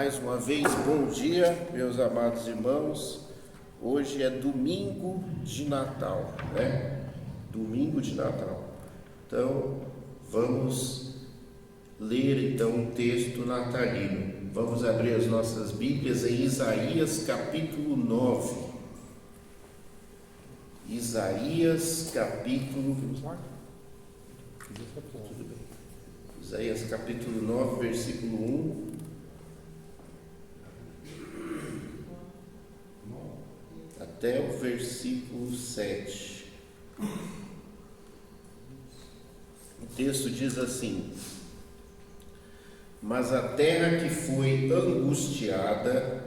Mais uma vez, bom dia, meus amados irmãos. Hoje é domingo de Natal, né? Domingo de Natal. Então, vamos ler então um texto natalino. Vamos abrir as nossas Bíblias em Isaías capítulo 9. Isaías capítulo... Vamos lá? Tudo bem. Isaías capítulo 9, versículo 1 até o versículo 7. O texto diz assim: mas a terra que foi angustiada,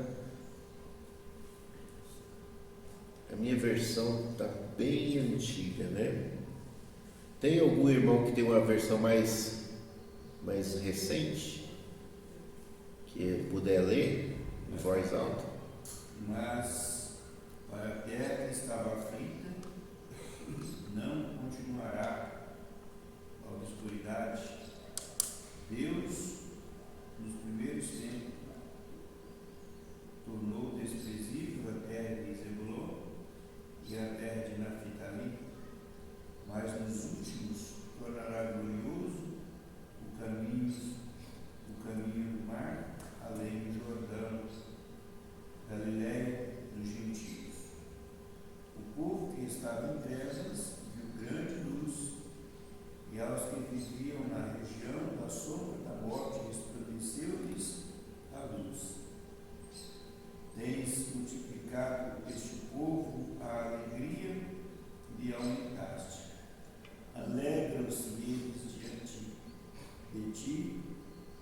a minha versão está bem antiga, né? Tem algum irmão que tem uma versão mais recente, que puder ler em voz alta? Mas para a terra que estava aflita, não continuará a obscuridade. Deus, nos primeiros tempos, tornou desprezível a terra de Zebulon e a terra de Naphtali, mas nos últimos tornará glorioso o caminho do mar, além do Jordão, Galiléia dos gentios. O povo que estava em trevas viu grande luz, e aos que viviam na região da sombra da morte resplandeceu-lhes a luz. Tens multiplicado este povo a alegria e aumentaste. Alegram-se eles diante de ti,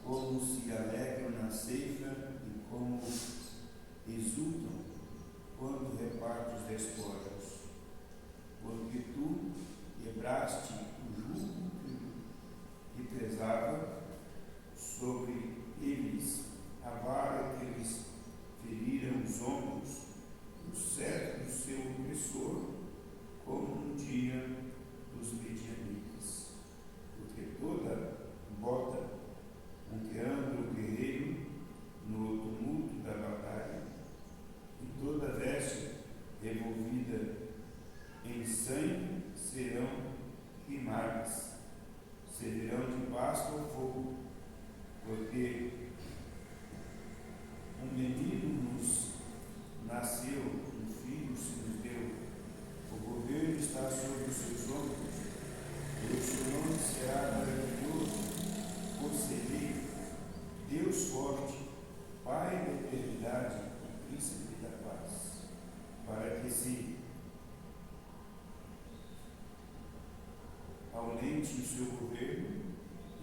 como se alegram na ceifa e como exultam quando repartes despojos, porque tu quebraste o jugo que pesava sobre eles, a vara que eles feriram os ombros, o cetro do seu opressor, como no dia dos midianitas. Porque toda bota com que anda o guerreiro no tumulto da batalha, e toda veste revolvida em sangue serão queimadas, servirão de pasto ao fogo, porque um menino nos nasceu, um filho se nos deu, o governo está sobre os seus ombros, e o seu nome será maravilhoso, conselheiro, Deus forte, Pai da eternidade e Príncipe da paz, para que se aumente o seu governo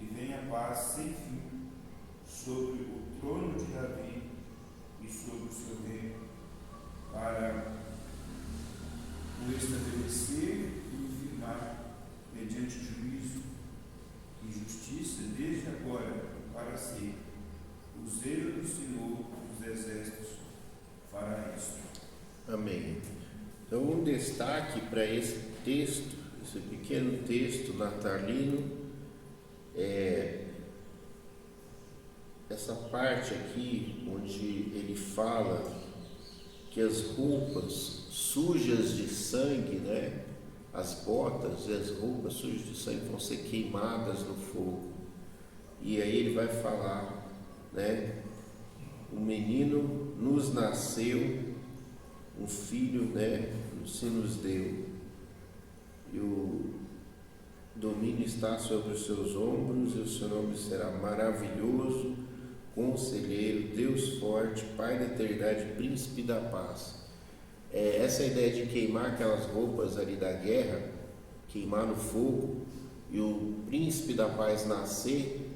e venha paz sem fim sobre o trono de Davi e sobre o seu reino, para o estabelecer e o firmar mediante juízo e justiça desde agora e para sempre. O zelo do Senhor dos exércitos fará isso. Amém. Então, um destaque para esse texto, esse pequeno texto natalino, é essa parte aqui onde ele fala que as roupas sujas de sangue, né, as botas e as roupas sujas de sangue vão ser queimadas no fogo. E aí ele vai falar, né, um menino nos nasceu, um filho, né, se nos deu, e o domínio está sobre os seus ombros, e o seu nome será maravilhoso, conselheiro, Deus forte, Pai da eternidade, Príncipe da paz. Essa ideia de queimar aquelas roupas ali da guerra, queimar no fogo, e o Príncipe da paz nascer,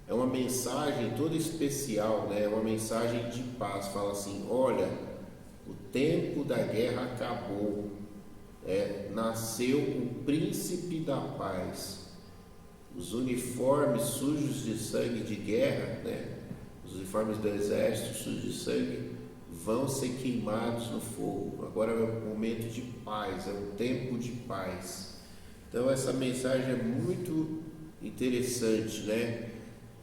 é uma mensagem toda especial, né? É uma mensagem de paz. Fala assim: olha, o tempo da guerra acabou, nasceu o Príncipe da paz. Os uniformes sujos de sangue de guerra, né? Os uniformes do exército sujos de sangue vão ser queimados no fogo. Agora é um momento de paz, é um tempo de paz. Então essa mensagem é muito interessante, né?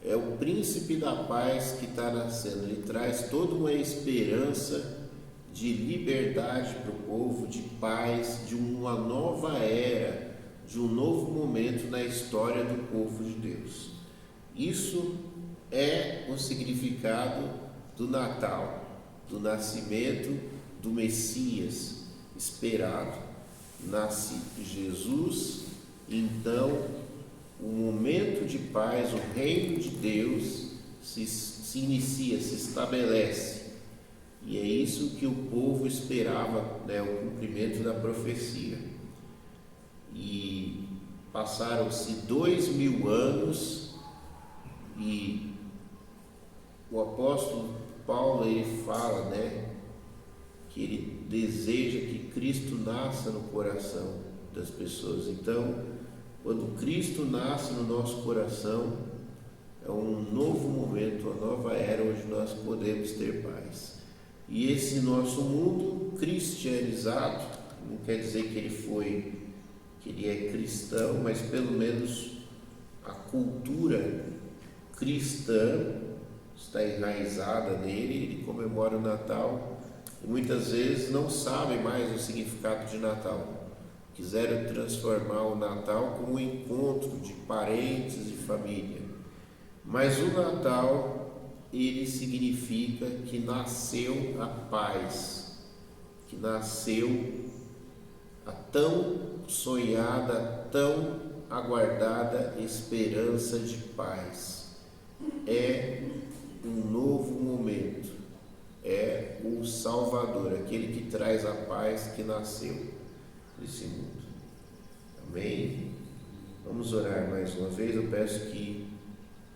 é o príncipe da paz que está nascendo. Ele traz toda uma esperança de liberdade para o povo, de paz, de uma nova era, de um novo momento na história do povo de Deus. Isso é o significado do Natal, do nascimento do Messias esperado. Nasce Jesus, então o momento de paz, o reino de Deus se inicia, se estabelece. E é isso que o povo esperava, né, o cumprimento da profecia. E passaram-se 2000 anos e o apóstolo Paulo, ele fala, né, que ele deseja que Cristo nasça no coração das pessoas. Então, quando Cristo nasce no nosso coração, é um novo momento, uma nova era onde nós podemos ter paz. E esse nosso mundo cristianizado, não quer dizer que ele é cristão, mas pelo menos a cultura cristã está enraizada nele. Ele comemora o Natal e muitas vezes não sabe mais o significado de Natal. Quiseram transformar o Natal como um encontro de parentes e família. Mas o Natal, ele significa que nasceu a paz, que nasceu a tão sonhada, tão aguardada esperança de paz. É um novo momento, é o Salvador, aquele que traz a paz que nasceu nesse mundo. Amém? Vamos orar mais uma vez. Eu peço que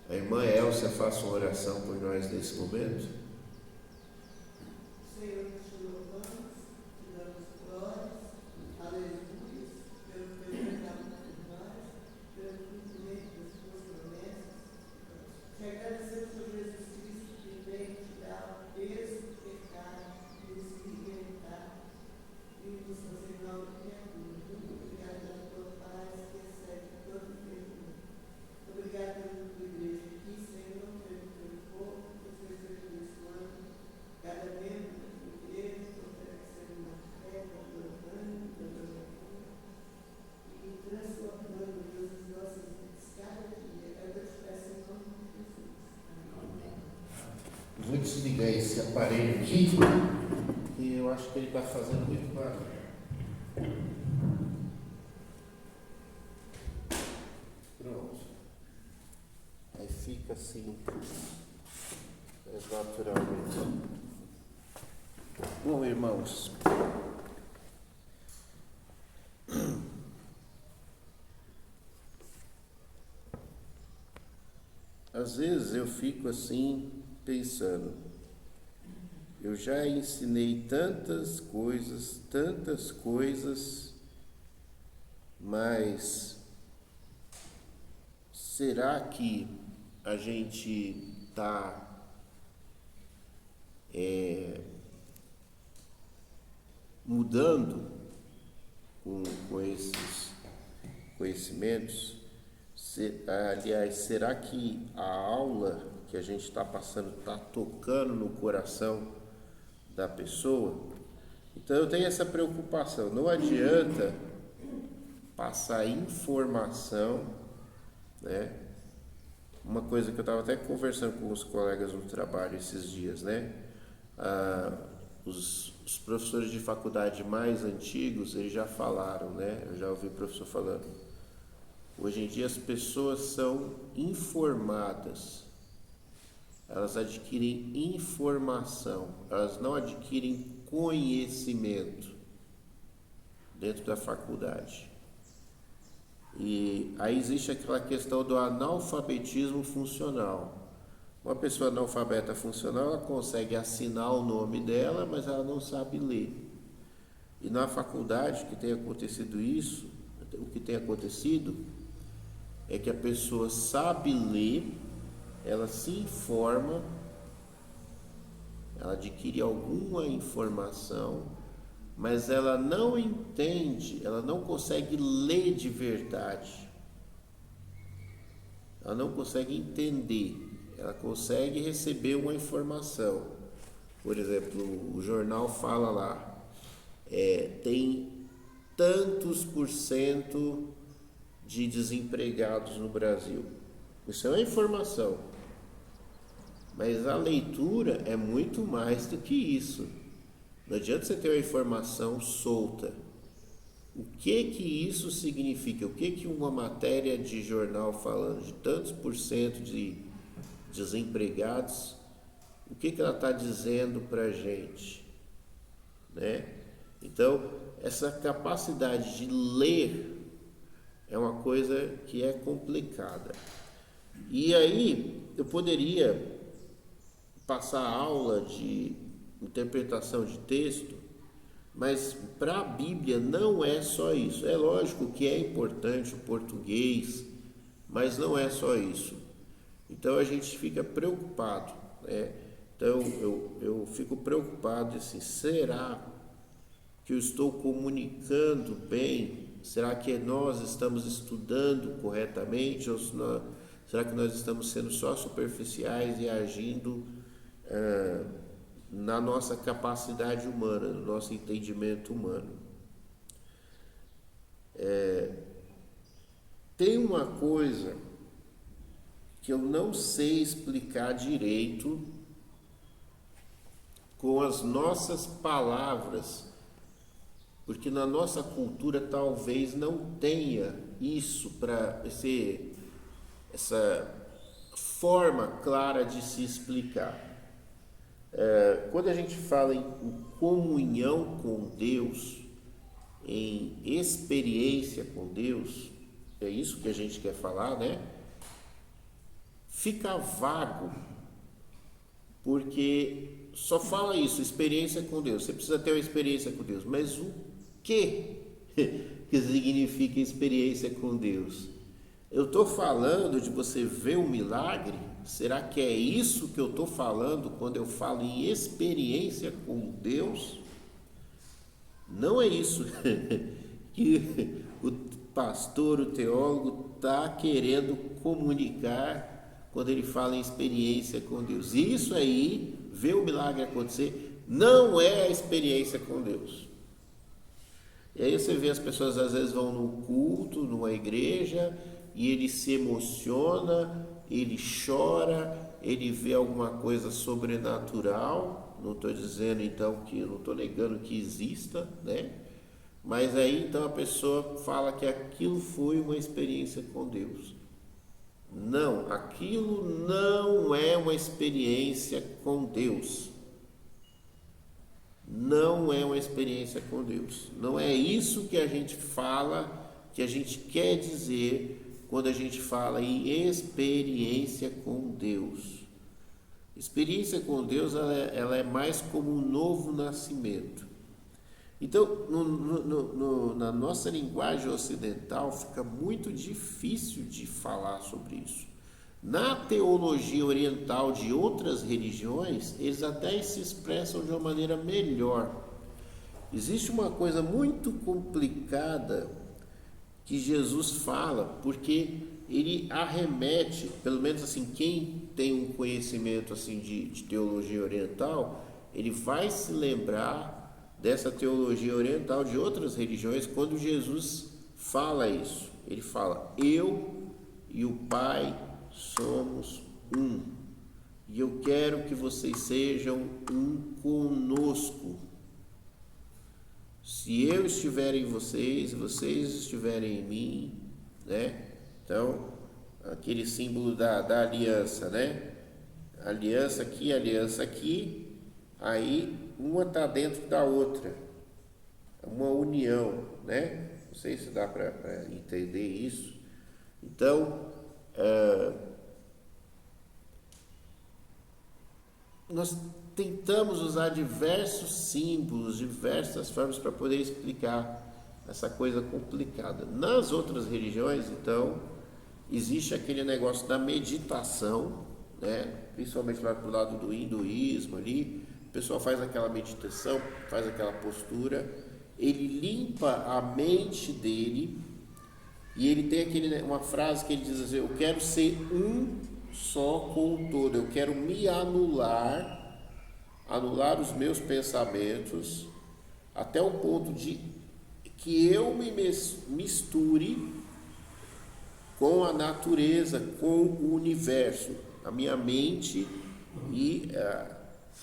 a irmã Elcia faça uma oração por nós nesse momento. Senhor, te louvamos, te damos glórias, aleluia, pelo teu perdão por nós, pelo cumprimento das tuas promessas. Te agradecemos por Jesus Cristo que veio te dar o peso do pecado, e nos libertar e nos fazer nova criatura. Muito obrigado pela tua paz que excede todo entendimento. Obrigado pela tua igreja aqui, Senhor, pelo teu povo, que vocês abençoando cada membro da tua igreja, fortalecendo na fé, adorando, e transformando, Deus, as nossas vidas cada dia. Eu te peço em nome de Jesus. Amém. Vou desligar esse aparelho aqui, e eu acho que ele está fazendo muito barulho. Pronto. Aí fica assim, mais naturalmente. Bom, irmãos, às vezes eu fico assim pensando, eu já ensinei tantas coisas, mas será que a gente está mudando com esses conhecimentos? Aliás, será que a aula que a gente está passando está tocando no coração da pessoa? Então eu tenho essa preocupação. Não adianta passar informação, né? Uma coisa que eu estava até conversando com os colegas no trabalho esses dias, né? Os professores de faculdade mais antigos, eles já falaram, né? Eu já ouvi o professor falando. Hoje em dia as pessoas são informadas, elas adquirem informação, elas não adquirem conhecimento dentro da faculdade. E aí existe aquela questão do analfabetismo funcional. Uma pessoa analfabeta funcional, ela consegue assinar o nome dela, mas ela não sabe ler. E na faculdade que tem acontecido isso, o que tem acontecido é que a pessoa sabe ler, ela se informa, ela adquire alguma informação, mas ela não entende, ela não consegue ler de verdade. ela não consegue entender, ela consegue receber uma informação. Por exemplo, o jornal fala lá, tem tantos por cento de desempregados no Brasil. Isso é uma informação. Mas a leitura é muito mais do que isso. Não adianta você ter uma informação solta. O que isso significa? O que uma matéria de jornal falando de tantos por cento de desempregados, o que ela está dizendo para a gente? Né? Então, essa capacidade de ler é uma coisa que é complicada. E aí, eu poderia passar aula de interpretação de texto, mas para a Bíblia não é só isso. É lógico que é importante o português, mas não é só isso. Então a gente fica preocupado, né? Então eu fico preocupado assim, será que eu estou comunicando bem? Será que nós estamos estudando corretamente? Ou será que nós estamos sendo só superficiais e agindo na nossa capacidade humana, no nosso entendimento humano? Tem uma coisa que eu não sei explicar direito com as nossas palavras, porque na nossa cultura talvez não tenha isso para essa forma clara de se explicar. Quando a gente fala em comunhão com Deus, em experiência com Deus, é isso que a gente quer falar, né? Fica vago, porque só fala isso, experiência com Deus. Você precisa ter uma experiência com Deus, mas o que significa experiência com Deus? Eu estou falando de você ver um milagre? Será que é isso que eu estou falando quando eu falo em experiência com Deus? Não é isso que o pastor, o teólogo está querendo comunicar quando ele fala em experiência com Deus. Isso aí, ver o milagre acontecer, não é a experiência com Deus. E aí você vê as pessoas às vezes vão no culto, numa igreja, e ele se emociona, ele chora, ele vê alguma coisa sobrenatural. Não estou dizendo então que, não estou negando que exista, né? Mas aí então a pessoa fala que aquilo foi uma experiência com Deus. Não, aquilo não é uma experiência com Deus. Não é uma experiência com Deus. Não é isso que a gente fala, que a gente quer dizer quando a gente fala em experiência com Deus. Experiência com Deus, ela é mais como um novo nascimento. Então, na nossa linguagem ocidental, fica muito difícil de falar sobre isso. Na teologia oriental de outras religiões, eles até se expressam de uma maneira melhor. Existe uma coisa muito complicada que Jesus fala, porque ele arremete, pelo menos assim, quem tem um conhecimento assim de teologia oriental, ele vai se lembrar dessa teologia oriental de outras religiões quando Jesus fala isso. Ele fala: eu e o Pai somos um, e eu quero que vocês sejam um conosco. Se eu estiver em vocês, vocês estiverem em mim, né? Então, aquele símbolo da aliança, né? Aliança aqui, aí uma está dentro da outra, uma união, né? Não sei se dá para entender isso. Então, nós tentamos usar diversos símbolos, diversas formas para poder explicar essa coisa complicada. Nas outras religiões, então, existe aquele negócio da meditação, né? Principalmente lá pro lado do hinduísmo ali, o pessoal faz aquela meditação, faz aquela postura, ele limpa a mente dele E ele tem uma frase que ele diz assim: eu quero ser um só com o todo, eu quero me anular os meus pensamentos, até o ponto de que eu me misture com a natureza, com o universo, a minha mente e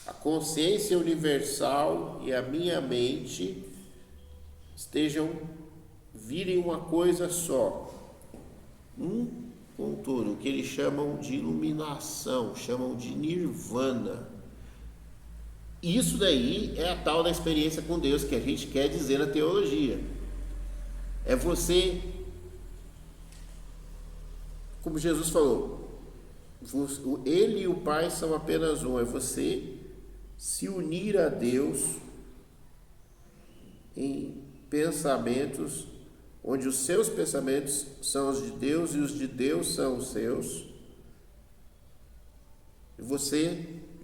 a consciência universal e a minha mente virem uma coisa só, com tudo, o que eles chamam de iluminação, chamam de nirvana. Isso daí é a tal da experiência com Deus que a gente quer dizer na teologia. É você, como Jesus falou, ele e o Pai são apenas um, é você se unir a Deus em pensamentos, onde os seus pensamentos são os de Deus e os de Deus são os seus. E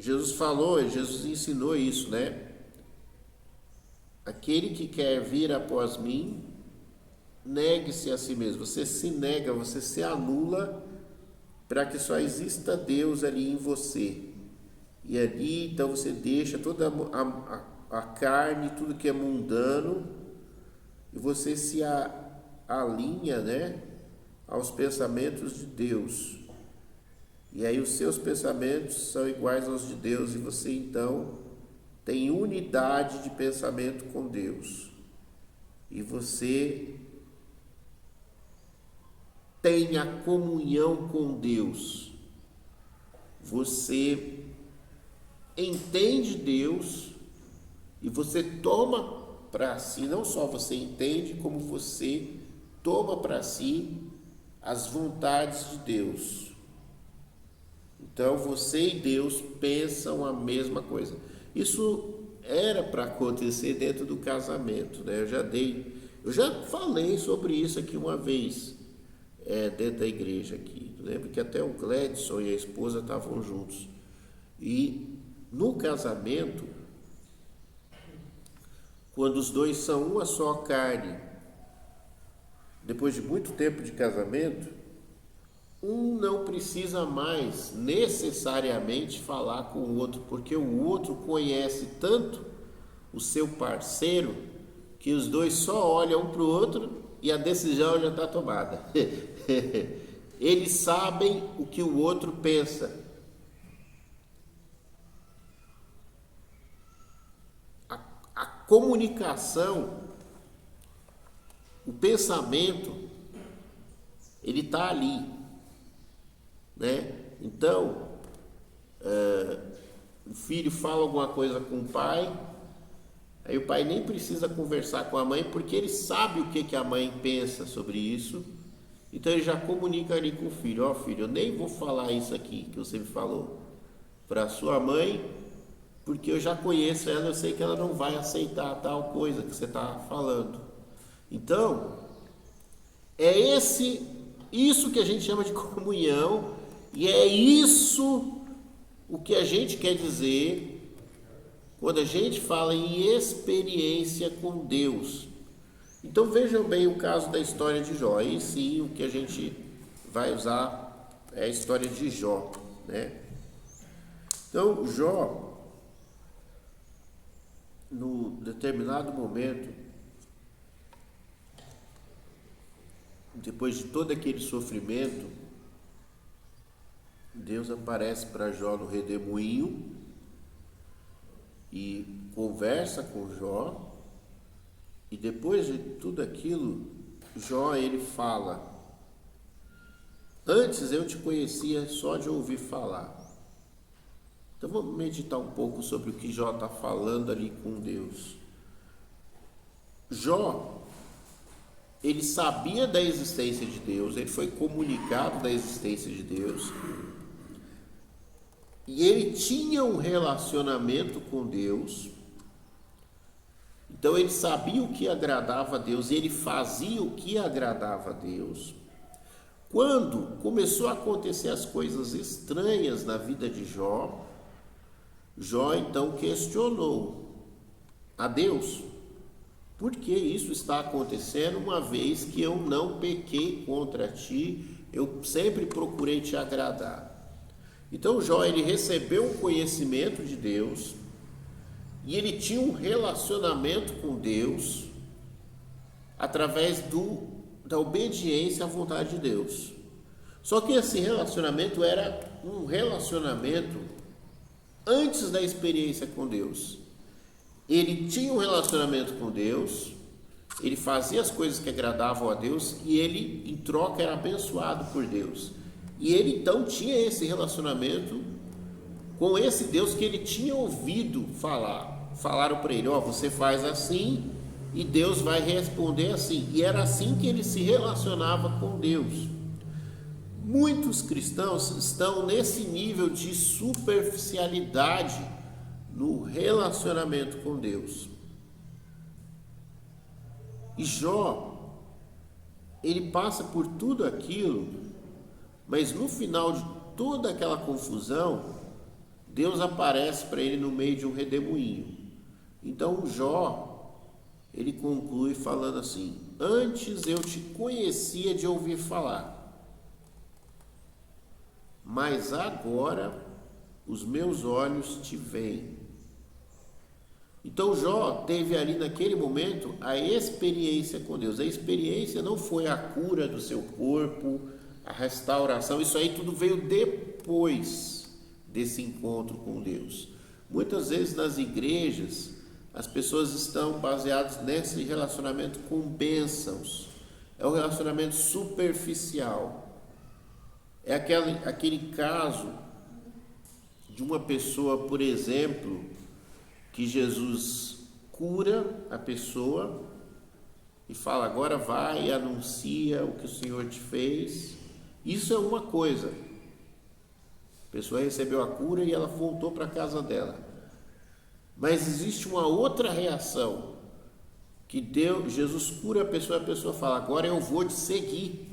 Jesus falou, Jesus ensinou isso, né? Aquele que quer vir após mim, negue-se a si mesmo. Você se nega, você se anula para que só exista Deus ali em você. E ali, então, você deixa toda a carne, tudo que é mundano, e você se alinha, né, aos pensamentos de Deus. E aí os seus pensamentos são iguais aos de Deus, e você então tem unidade de pensamento com Deus. E você tem a comunhão com Deus. Você entende Deus e você toma para si, não só você entende, como você toma para si as vontades de Deus. Então você e Deus pensam a mesma coisa. Isso era para acontecer dentro do casamento, né? Eu já falei sobre isso aqui uma vez, dentro da igreja aqui. Eu lembro que até o Gladson e a esposa estavam juntos. E no casamento, quando os dois são uma só carne, depois de muito tempo de casamento, um não precisa mais necessariamente falar com o outro, porque o outro conhece tanto o seu parceiro que os dois só olham um para o outro e a decisão já está tomada. Eles sabem o que o outro pensa. A comunicação, o pensamento, ele está ali. Né? Então, o filho fala alguma coisa com o pai, aí o pai nem precisa conversar com a mãe, porque ele sabe o que a mãe pensa sobre isso, então ele já comunica ali com o filho: ó, filho, eu nem vou falar isso aqui que você me falou para sua mãe, porque eu já conheço ela, eu sei que ela não vai aceitar tal coisa que você está falando. Então, é isso que a gente chama de comunhão. E é isso o que a gente quer dizer quando a gente fala em experiência com Deus. Então vejam bem o caso da história de Jó. Aí sim o que a gente vai usar é a história de Jó, né? Então Jó, no determinado momento, depois de todo aquele sofrimento, Deus aparece para Jó no redemoinho e conversa com Jó, e depois de tudo aquilo, Jó, ele fala: antes eu te conhecia só de ouvir falar. Então vamos meditar um pouco sobre o que Jó está falando ali com Deus. Jó, ele sabia da existência de Deus, ele foi comunicado da existência de Deus, e ele tinha um relacionamento com Deus. Então ele sabia o que agradava a Deus, ele fazia o que agradava a Deus. Quando começou a acontecer as coisas estranhas na vida de Jó, Jó então questionou a Deus: Por que isso está acontecendo, uma vez que eu não pequei contra ti, eu sempre procurei te agradar? Então Jó, ele recebeu um conhecimento de Deus, e ele tinha um relacionamento com Deus, através da obediência à vontade de Deus. Só que esse relacionamento era um relacionamento antes da experiência com Deus. Ele tinha um relacionamento com Deus, ele fazia as coisas que agradavam a Deus, e ele, em troca, era abençoado por Deus. E ele então tinha esse relacionamento com esse Deus que ele tinha ouvido falar. Falaram para ele: ó, você faz assim e Deus vai responder assim. E era assim que ele se relacionava com Deus. Muitos cristãos estão nesse nível de superficialidade no relacionamento com Deus. E Jó, ele passa por tudo aquilo, mas no final de toda aquela confusão, Deus aparece para ele no meio de um redemoinho. Então Jó, ele conclui falando assim: antes eu te conhecia de ouvir falar, mas agora os meus olhos te veem. Então Jó teve ali naquele momento a experiência com Deus. A experiência não foi a cura do seu corpo, a restauração, isso aí tudo veio depois desse encontro com Deus. Muitas vezes nas igrejas as pessoas estão baseadas nesse relacionamento com bênçãos. É um relacionamento superficial. É aquele caso de uma pessoa, por exemplo, que Jesus cura a pessoa e fala: agora vai e anuncia o que o Senhor te fez. Isso é uma coisa. A pessoa recebeu a cura e ela voltou para a casa dela. Mas existe uma outra reação, que Jesus cura a pessoa fala: agora eu vou te seguir.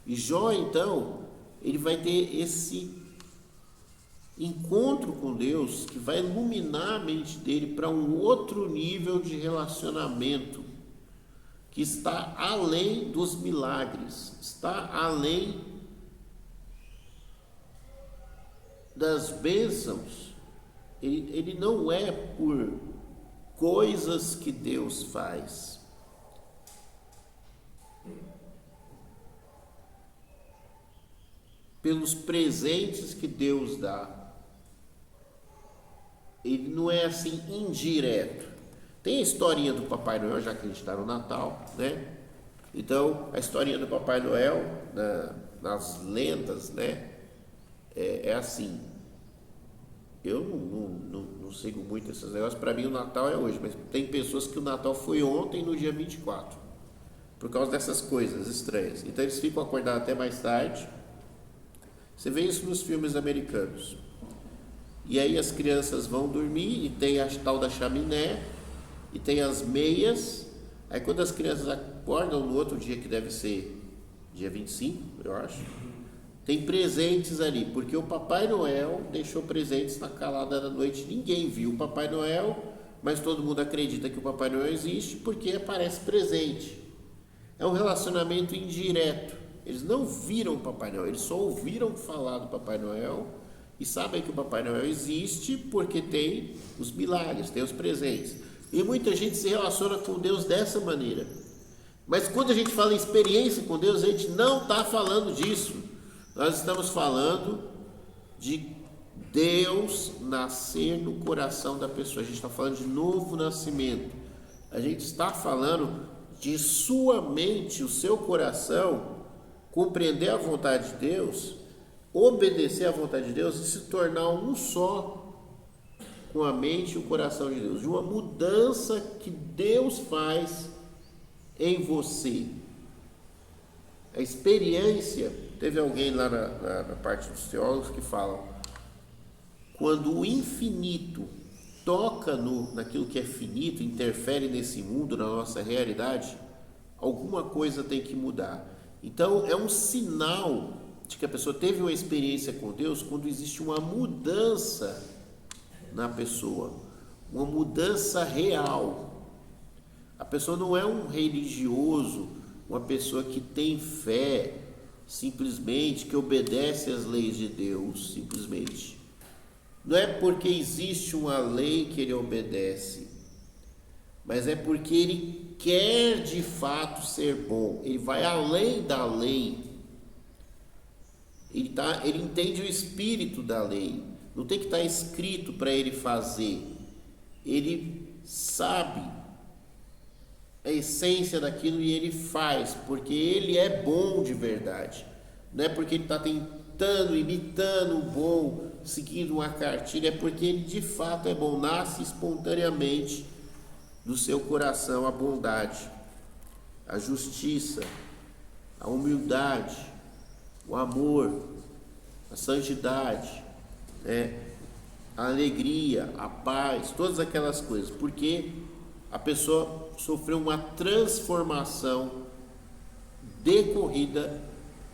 E Jó, então, ele vai ter esse encontro com Deus que vai iluminar a mente dele para um outro nível de relacionamento, que está além dos milagres, está além das bênçãos. Ele não é por coisas que Deus faz. Pelos presentes que Deus dá. Ele não é assim indireto. Tem a historinha do Papai Noel, já que a gente está no Natal, né? Então, a historinha do Papai Noel, nas lendas, né? É assim. Eu não sigo muito esses negócios. Para mim o Natal é hoje, mas tem pessoas que o Natal foi ontem, no dia 24, por causa dessas coisas estranhas. Então eles ficam acordados até mais tarde. Você vê isso nos filmes americanos. E aí as crianças vão dormir e tem a tal da chaminé e tem as meias. Aí quando as crianças acordam no outro dia, que deve ser dia 25, eu acho, tem presentes ali, porque o Papai Noel deixou presentes na calada da noite. Ninguém viu o Papai Noel, mas todo mundo acredita que o Papai Noel existe porque aparece presente. É um relacionamento indireto. Eles não viram o Papai Noel, eles só ouviram falar do Papai Noel e sabem que o Papai Noel existe porque tem os milagres, tem os presentes. E muita gente se relaciona com Deus dessa maneira. Mas quando a gente fala em experiência com Deus, a gente não está falando disso. Nós estamos falando de Deus nascer no coração da pessoa. A gente está falando de novo nascimento. A gente está falando de sua mente, o seu coração, compreender a vontade de Deus, obedecer à vontade de Deus e se tornar um só com a mente e o coração de Deus. De uma mudança que Deus faz em você. A experiência, teve alguém lá na parte dos teólogos que falam: quando o infinito toca naquilo que é finito, interfere nesse mundo, na nossa realidade, alguma coisa tem que mudar. Então é um sinal de que a pessoa teve uma experiência com Deus quando existe uma mudança na pessoa, uma mudança real. A pessoa não é um religioso, uma pessoa que tem fé, simplesmente, que obedece às leis de Deus, simplesmente. Não é porque existe uma lei que ele obedece, mas é porque ele quer de fato ser bom. Ele vai além da lei. Ele entende o espírito da lei. Não tem que estar escrito para ele fazer. Ele sabe a essência daquilo e ele faz, porque ele é bom de verdade. Não é porque ele está tentando, imitando o bom, seguindo uma cartilha, é porque ele de fato é bom, nasce espontaneamente do seu coração a bondade, a justiça, a humildade, o amor, a santidade, a alegria, a paz, todas aquelas coisas, porque a pessoa sofreu uma transformação decorrida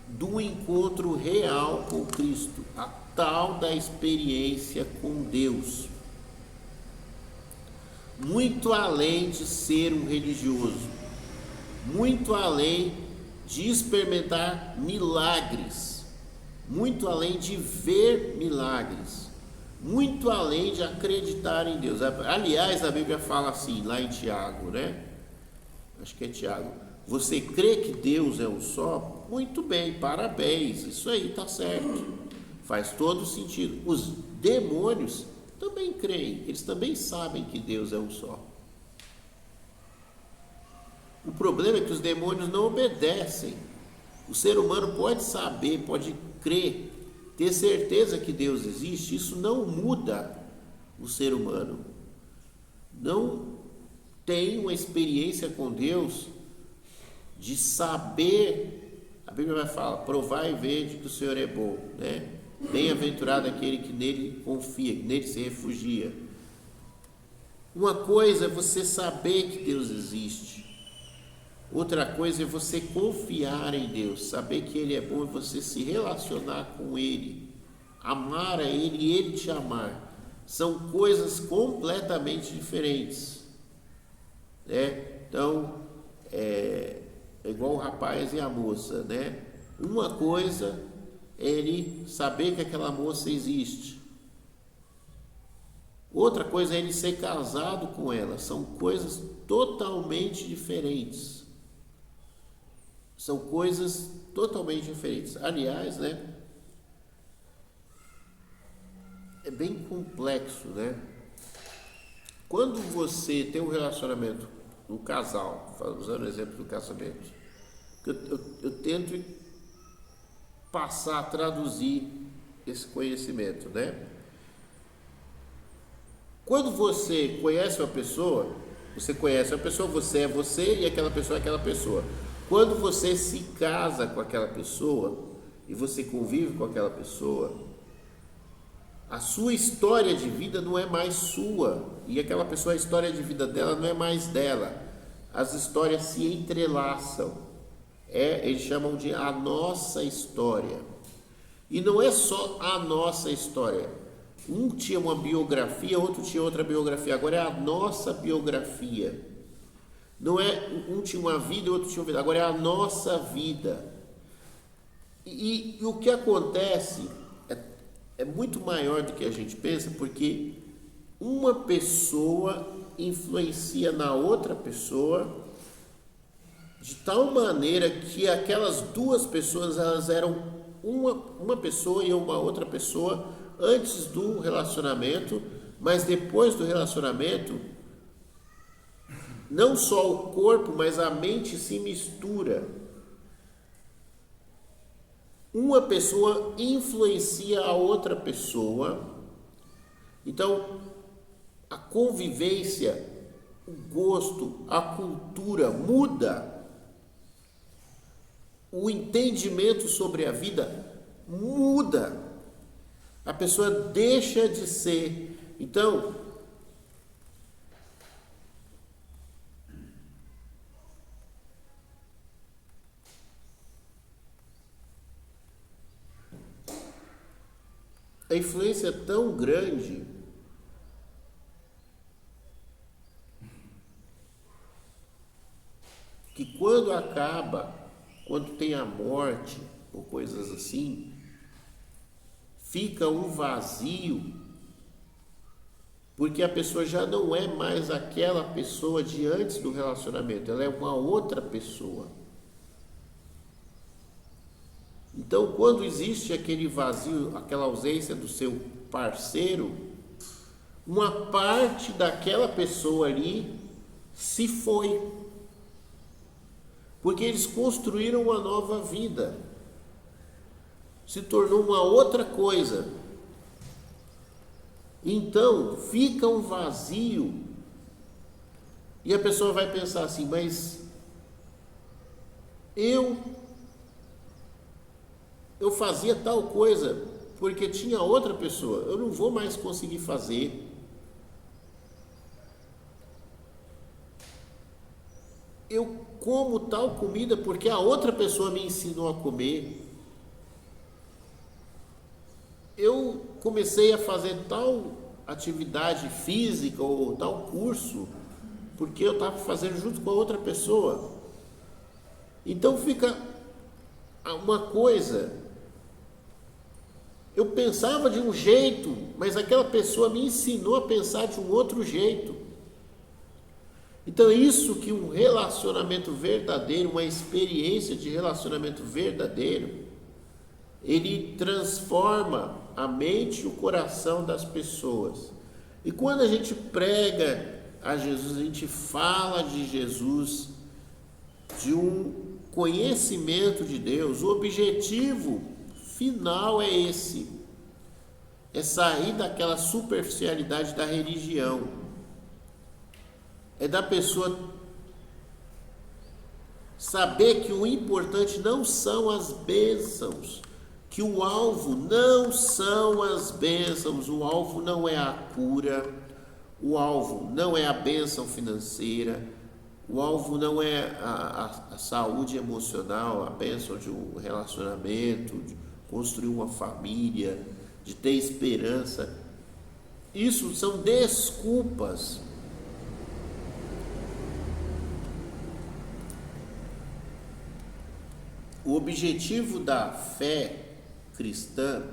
do encontro real com Cristo, a tal da experiência com Deus. Muito além de ser um religioso, muito além de experimentar milagres, muito além de ver milagres, muito além de acreditar em Deus. Aliás, a Bíblia fala assim, lá em Tiago, acho que é Tiago: você crê que Deus é um só? Muito bem, parabéns, isso aí está certo, faz todo sentido. Os demônios também creem, eles também sabem que Deus é um só. O problema é que os demônios não obedecem. O ser humano pode saber, pode crer, ter certeza que Deus existe, isso não muda o ser humano. Não tem uma experiência com Deus de saber. A Bíblia vai falar: provai e vede que o Senhor é bom, Bem-aventurado aquele que nele confia, que nele se refugia. Uma coisa é você saber que Deus existe, outra coisa é você confiar em Deus, saber que Ele é bom e você se relacionar com Ele, amar a Ele e Ele te amar. São coisas completamente diferentes, Então, é igual o rapaz e a moça, Uma coisa é ele saber que aquela moça existe, outra coisa é ele ser casado com ela. São coisas totalmente diferentes. São coisas totalmente diferentes. Aliás, é bem complexo, Quando você tem um relacionamento, um casal, usando o exemplo do casamento, eu tento passar a traduzir esse conhecimento, Quando você conhece uma pessoa, você é você e aquela pessoa é aquela pessoa. Quando você se casa com aquela pessoa e você convive com aquela pessoa, a sua história de vida não é mais sua, e aquela pessoa, a história de vida dela não é mais dela. As histórias se entrelaçam. Eles chamam de a nossa história. E não é só a nossa história. Um tinha uma biografia, outro tinha outra biografia. Agora é a nossa biografia. Não é um tinha uma vida e outro tinha uma vida. Agora é a nossa vida. E o que acontece é muito maior do que a gente pensa, porque uma pessoa influencia na outra pessoa de tal maneira que aquelas duas pessoas, elas eram uma pessoa e uma outra pessoa antes do relacionamento, mas depois do relacionamento, não só o corpo, mas a mente se mistura. Uma pessoa influencia a outra pessoa. Então, a convivência, o gosto, a cultura muda. O entendimento sobre a vida muda. A pessoa deixa de ser. Então, a influência é tão grande quando acaba, quando tem a morte ou coisas assim, fica um vazio, porque a pessoa já não é mais aquela pessoa de antes do relacionamento, ela é uma outra pessoa. Então, quando existe aquele vazio, aquela ausência do seu parceiro, uma parte daquela pessoa ali se foi, porque eles construíram uma nova vida, se tornou uma outra coisa. Então fica um vazio e a pessoa vai pensar assim: mas eu fazia tal coisa porque tinha outra pessoa, eu não vou mais conseguir fazer. Eu como tal comida porque a outra pessoa me ensinou a comer. Eu comecei a fazer tal atividade física ou tal curso porque eu estava fazendo junto com a outra pessoa. Então fica uma coisa, eu pensava de um jeito, mas aquela pessoa me ensinou a pensar de um outro jeito. Então é isso que um relacionamento verdadeiro, uma experiência de relacionamento verdadeiro, ele transforma a mente e o coração das pessoas. E quando a gente prega a Jesus, a gente fala de Jesus, de um conhecimento de Deus, o objetivo final é esse, é sair daquela superficialidade da religião, é da pessoa saber que o importante não são as bênçãos, que o alvo não são as bênçãos, o alvo não é a cura, o alvo não é a bênção financeira, o alvo não é a saúde emocional, a bênção de um relacionamento, de construir uma família, de ter esperança. Isso são desculpas. O objetivo da fé cristã,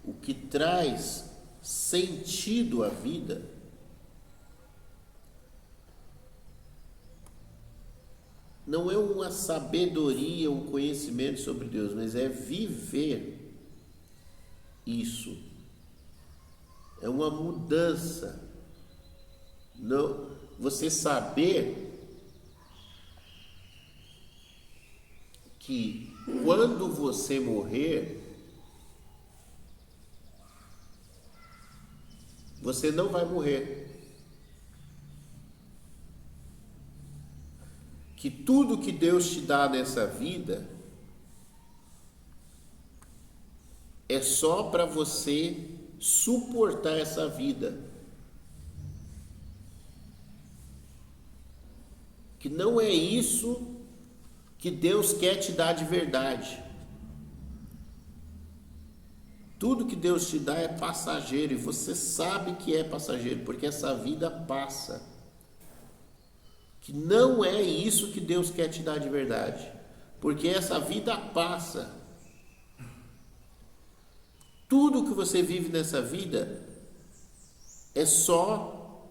o que traz sentido à vida, não é uma sabedoria, um conhecimento sobre Deus, mas é viver isso. É uma mudança. Não, você saber que quando você morrer, você não vai morrer. Que tudo que Deus te dá nessa vida é só para você suportar essa vida. Que não é isso que Deus quer te dar de verdade. Tudo que Deus te dá é passageiro e você sabe que é passageiro, porque essa vida passa. Que não é isso que Deus quer te dar de verdade, porque essa vida passa. Tudo que você vive nessa vida é só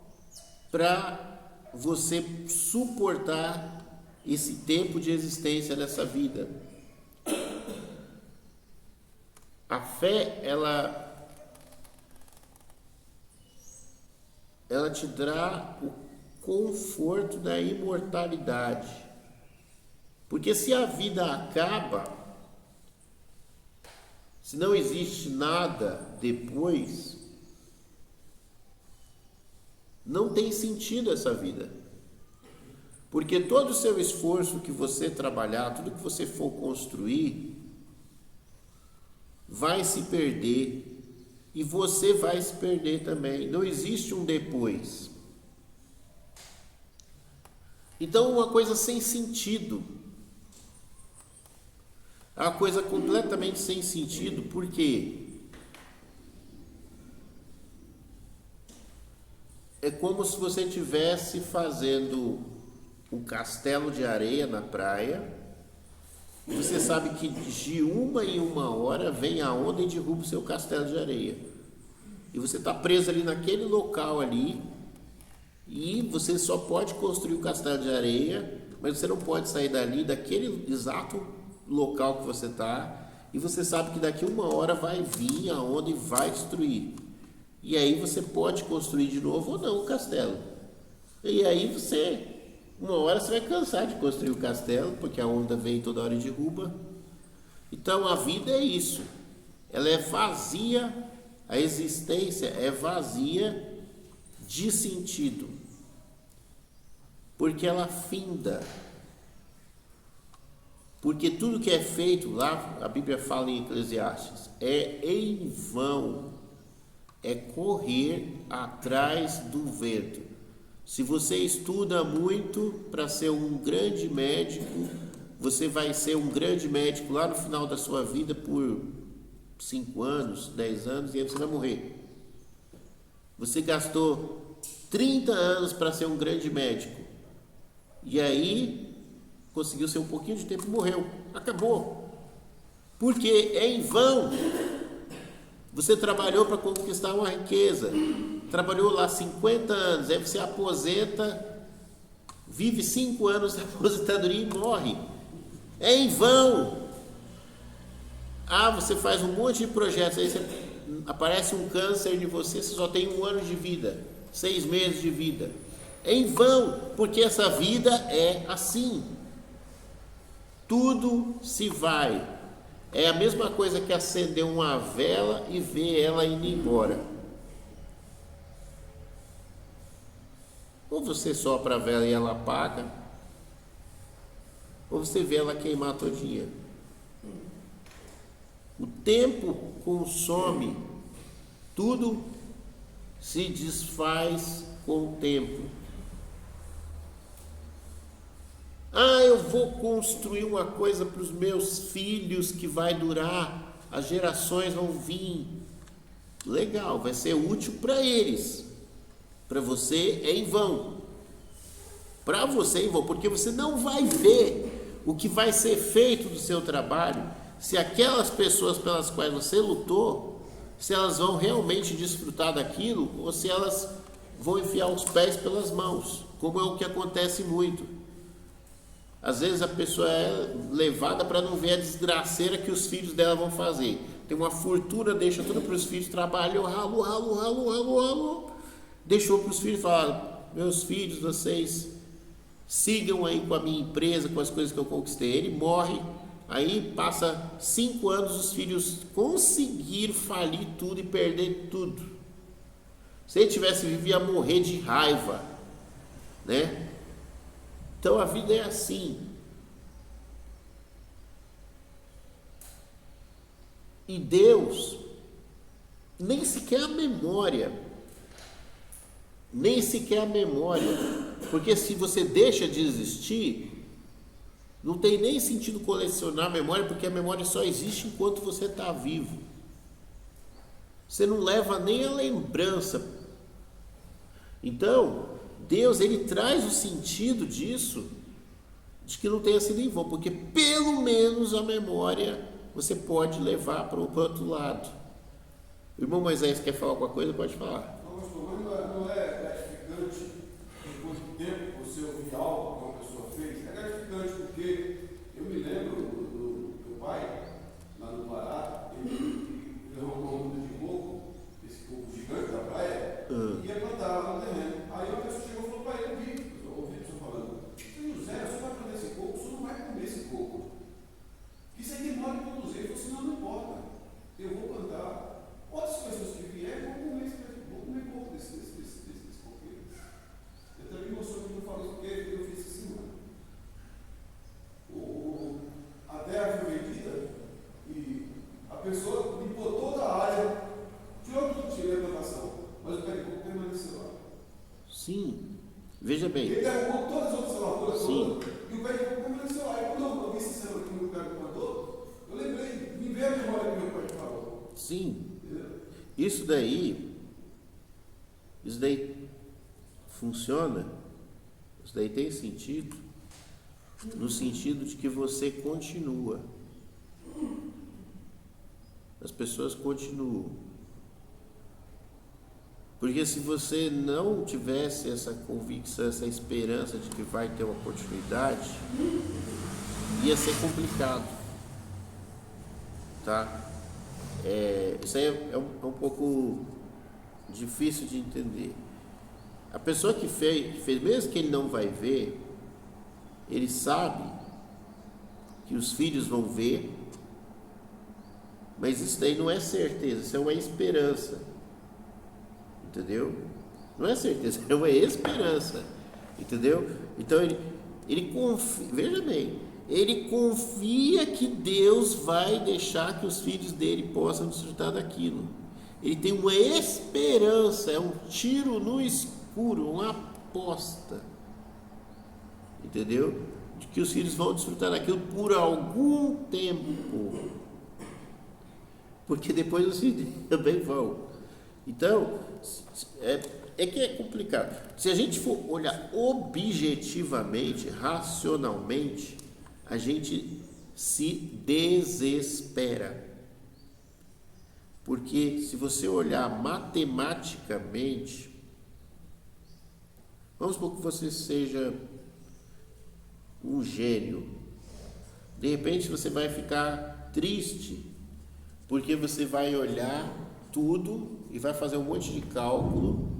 para você suportar esse tempo de existência nessa vida. A fé, ela te dá o conforto da imortalidade. Porque se a vida acaba, se não existe nada depois, não tem sentido essa vida. Porque todo o seu esforço que você trabalhar, tudo que você for construir, vai se perder. E você vai se perder também. Não existe um depois. Então, uma coisa sem sentido. É uma coisa completamente sem sentido. Por quê? É como se você estivesse fazendo um castelo de areia na praia, e você sabe que de 1 vem a onda e derruba o seu castelo de areia. E você está preso ali naquele local ali, e você só pode construir o castelo de areia, mas você não pode sair dali, daquele exato local que você está, e você sabe que daqui 1 vai vir a onda e vai destruir. E aí você pode construir de novo ou não o castelo. E aí você, 1 você vai cansar de construir o castelo, porque a onda vem toda hora e derruba. Então a vida é isso. Ela é vazia, a existência é vazia de sentido. Porque ela finda. Porque tudo que é feito, lá a Bíblia fala em Eclesiastes, é em vão, é correr atrás do vento. Se você estuda muito para ser um grande médico, você vai ser um grande médico lá no final da sua vida por 5 anos, 10 anos, e aí você vai morrer. Você gastou 30 anos para ser um grande médico, e aí conseguiu ser um pouquinho de tempo e morreu. Acabou. Porque é em vão. Você trabalhou para conquistar uma riqueza, trabalhou lá 50 anos, aí você aposenta, vive 5 anos de aposentadoria e morre. É em vão. Você faz um monte de projetos, aí aparece um câncer em você, você só tem 1 ano de vida, 6 meses de vida. É em vão, porque essa vida é assim. Tudo se vai. É a mesma coisa que acender uma vela e ver ela indo embora. Ou você sopra a vela e ela apaga, ou você vê ela queimar todinha. O tempo consome, tudo se desfaz com o tempo. Eu vou construir uma coisa para os meus filhos que vai durar, as gerações vão vir. Legal, vai ser útil para eles. Para você é em vão. Para você é em vão, porque você não vai ver o que vai ser feito do seu trabalho, se aquelas pessoas pelas quais você lutou, se elas vão realmente desfrutar daquilo, ou se elas vão enfiar os pés pelas mãos, como é o que acontece muito. Às vezes a pessoa é levada para não ver a desgraceira que os filhos dela vão fazer. Tem uma fortuna, deixa tudo para os filhos, trabalham, ralo. Deixou para os filhos e falaram: meus filhos, vocês sigam aí com a minha empresa, com as coisas que eu conquistei. Ele morre, aí passa 5 anos, os filhos conseguiram falir tudo e perder tudo. Se ele tivesse vivido, ia morrer de raiva, né? Então a vida é assim. E Deus, nem sequer a memória, porque se você deixa de existir, não tem nem sentido colecionar memória, porque a memória só existe enquanto você está vivo. Você não leva nem a lembrança. Então, Deus, ele traz o sentido disso, de que não tenha sido em vão, porque pelo menos a memória você pode levar para o outro lado. O irmão Moisés quer falar alguma coisa? Pode falar. Não é gratificante depois do tempo você ouvir algo que uma pessoa fez? É gratificante porque eu me lembro do meu pai, lá no Pará, ele derrubou um mundo de coco, esse coco gigante da praia, e ia plantar lá no terreno. Aí uma pessoa chegou e falou: pai, eu ouvi o senhor falando, José, o senhor vai plantar esse coco, o senhor não vai comer esse coco. Isso aí demora para produzir. Ele falou assim: não importa, eu vou plantar. Outras pessoas que vierem vão comer coco desse coqueiro. Eu também meu sogro não falou isso porque eu fiz essa semana. A terra foi vendida e a pessoa limpou toda a área, tirou tudo, tirou a plantação, mas o pé de coco permaneceu lá. Sim, veja bem. Ele derrubou todas as outras lavouras todas, e o pé de coco permaneceu lá. E quando eu vi esse céu aqui no lugar que plantou, eu lembrei, me veio a memória que meu pai falou. Sim. Isso daí funciona Isso daí tem sentido? No sentido de que você continua. As pessoas continuam. Porque se você não tivesse essa convicção, essa esperança de que vai ter uma oportunidade, ia ser complicado. Tá? Isso aí é um pouco difícil de entender. A pessoa que fez, mesmo que ele não vai ver, ele sabe que os filhos vão ver, mas isso daí não é certeza, isso é uma esperança, entendeu? Não é certeza, é uma esperança, entendeu? Então ele confia, veja bem, ele confia que Deus vai deixar que os filhos dele possam desfrutar daquilo. Ele tem uma esperança, é um tiro no escuro, uma aposta, entendeu? De que os filhos vão desfrutar daquilo por algum tempo, porque depois os filhos também vão. Então, é que é complicado. Se a gente for olhar objetivamente, racionalmente, a gente se desespera. Porque se você olhar matematicamente, vamos supor que você seja um gênio. De repente você vai ficar triste, porque você vai olhar tudo e vai fazer um monte de cálculo,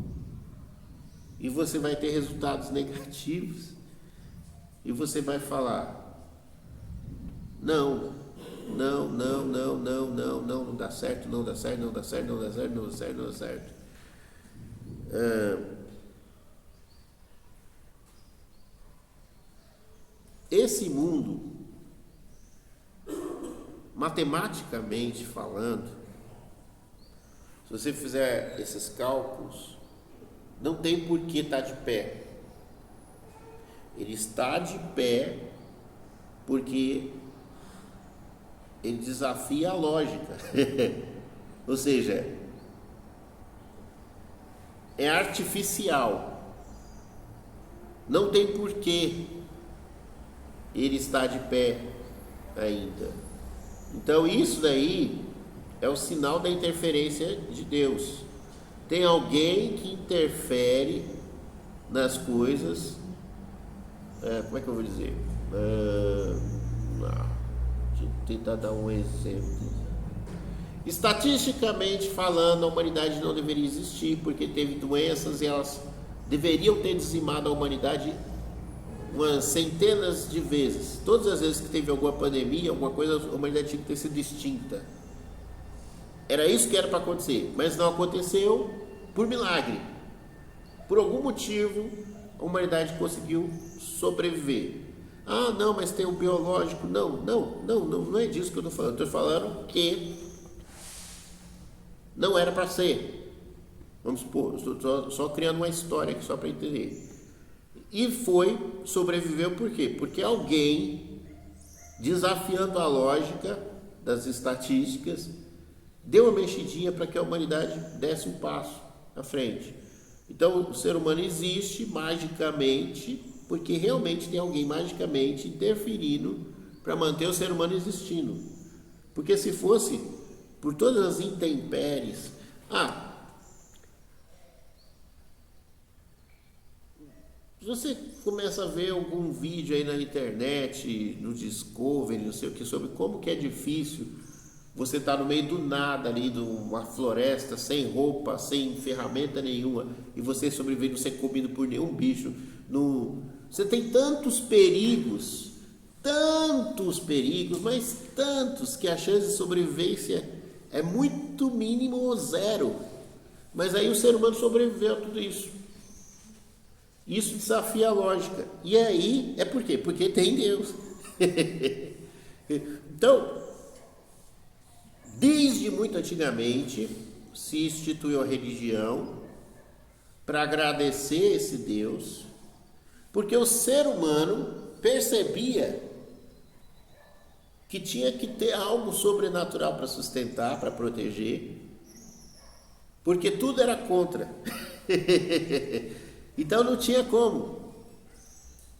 e você vai ter resultados negativos, e você vai falar: não dá certo, não dá certo, não dá certo, não dá certo, não dá certo, não dá certo. Esse mundo, matematicamente falando, se você fizer esses cálculos, não tem por que estar de pé. Ele está de pé porque ele desafia a lógica. Ou seja, é artificial. Não tem porquê ele estar de pé ainda. Então isso daí é o sinal da interferência de Deus. Tem alguém que interfere nas coisas. Como é que eu vou dizer? Deixa eu tentar dar um exemplo. Estatisticamente falando, a humanidade não deveria existir, porque teve doenças e elas deveriam ter dizimado a humanidade umas centenas de vezes. Todas as vezes que teve alguma pandemia, alguma coisa, a humanidade tinha que ter sido extinta. Era isso que era para acontecer, mas não aconteceu por milagre. Por algum motivo, a humanidade conseguiu sobreviver. Ah, não, mas tem o biológico. Não é disso que eu estou falando. Estou falando que não era para ser. Vamos supor, estou só criando uma história aqui só para entender. E sobreviveu por quê? Porque alguém, desafiando a lógica das estatísticas, deu uma mexidinha para que a humanidade desse um passo à frente. Então o ser humano existe magicamente, porque realmente tem alguém magicamente interferindo para manter o ser humano existindo. Porque se fosse por todas as intempéries, se você começa a ver algum vídeo aí na internet, no Discovery, não sei o que, sobre como que é difícil você estar no meio do nada ali, de uma floresta, sem roupa, sem ferramenta nenhuma, e você sobrevive, não ser comido por nenhum bicho. Você tem tantos perigos, mas tantos, que a chance de sobrevivência é muito mínimo ou zero. Mas aí o ser humano sobreviveu a tudo isso. Isso desafia a lógica. E aí, é por quê? Porque tem Deus. Então, desde muito antigamente, se instituiu a religião para agradecer esse Deus, porque o ser humano percebia que tinha que ter algo sobrenatural para sustentar, para proteger, porque tudo era contra. Então não tinha como.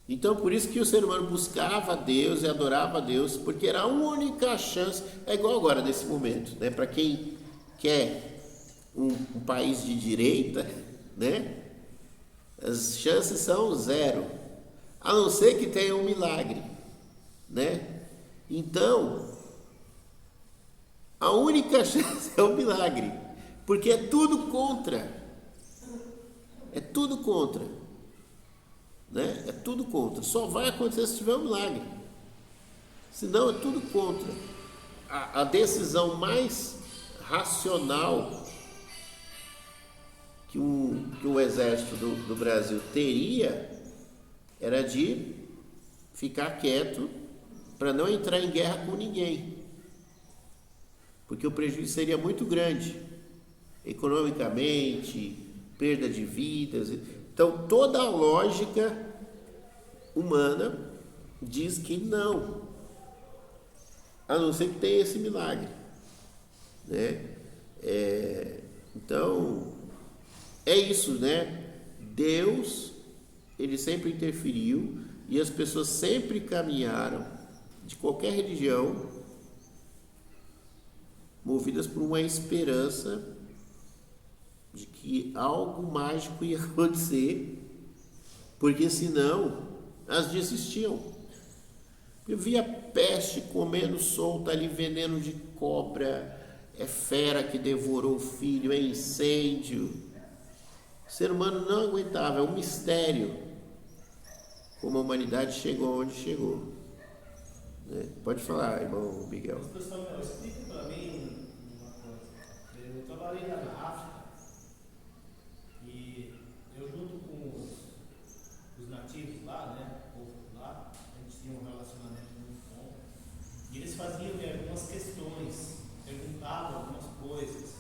Então, por isso que o ser humano buscava Deus e adorava a Deus, porque era a única chance. É igual agora, nesse momento, né? Para quem quer um país de direita, né? As chances são zero, a não ser que tenha um milagre, né? Então, a única chance é o milagre, porque é tudo contra, né? É tudo contra. Só vai acontecer se tiver um milagre, senão é tudo contra. A decisão mais racional que o exército do Brasil teria era de ficar quieto para não entrar em guerra com ninguém, porque o prejuízo seria muito grande, economicamente, perda de vidas. Então, toda a lógica humana diz que não, a não ser que tenha esse milagre, né? Então, é isso, né? Deus, ele sempre interferiu e as pessoas sempre caminharam, de qualquer religião, movidas por uma esperança de que algo mágico ia acontecer, porque senão elas desistiam. Eu via peste comendo solta ali, veneno de cobra, é fera que devorou o filho, é incêndio. O ser humano não aguentava, é um mistério como a humanidade chegou onde chegou, né? Pode falar, irmão Miguel. Samuel, explica para mim uma coisa. Eu trabalhei lá na África e eu, junto com os nativos lá, né, o povo lá, a gente tinha um relacionamento muito bom. E eles faziam algumas questões, perguntavam algumas coisas,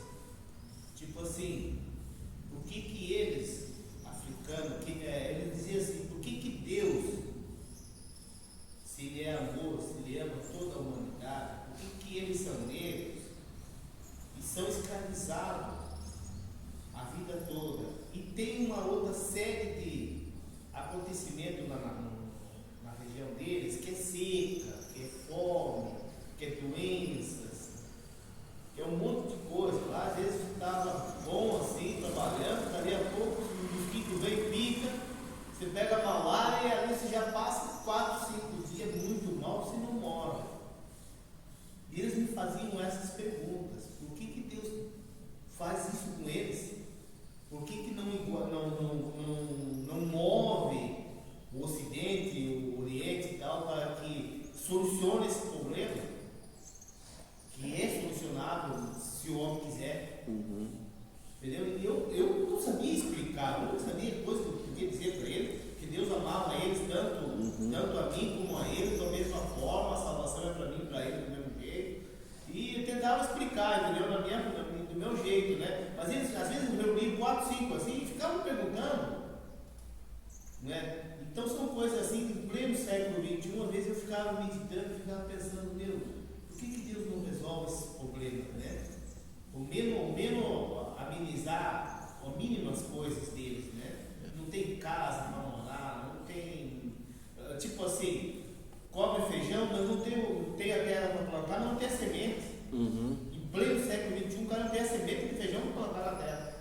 tipo assim, por que eles, africanos, eles diziam assim, por que Deus, se Ele é amor, se Ele ama toda a humanidade, por que eles são negros e são escravizados a vida toda? E tem uma outra série de acontecimentos na região deles, que é seca, que é fome, que é doenças, que é um monte de coisa. Lá às vezes estava bom assim, trabalhando, dali a pouco o mosquito vem e pica, você pega a malária e ali você já passa 4, 5 dias muito mal, você não morre. E eles me faziam essas perguntas: por que Deus faz isso com eles? Por que não move o Ocidente, o Oriente e tal, para que solucione esse problema? Que é solucionável se o homem quiser. Entendeu? E eu não sabia explicar, eu não sabia coisa que eu podia dizer para ele, que Deus amava eles tanto a mim como a eles, da mesma forma, a salvação é para mim e para eles do mesmo jeito. E eu tentava explicar, entendeu? Do meu jeito, né? Mas eles, às vezes, eu reuniam 4, 5 assim e ficavam perguntando, né? Então são coisas assim, em pleno século XXI, às vezes eu ficava meditando, ficava pensando, Deus, por que Deus não resolve esse problema, né? Ou menos amenizar as mínimas coisas deles, né? Não tem casa para morar, não tem, tipo assim, come feijão, mas não tem a terra para plantar, não tem a semente. Em pleno século XXI, o cara não tem a semente de feijão para plantar na terra.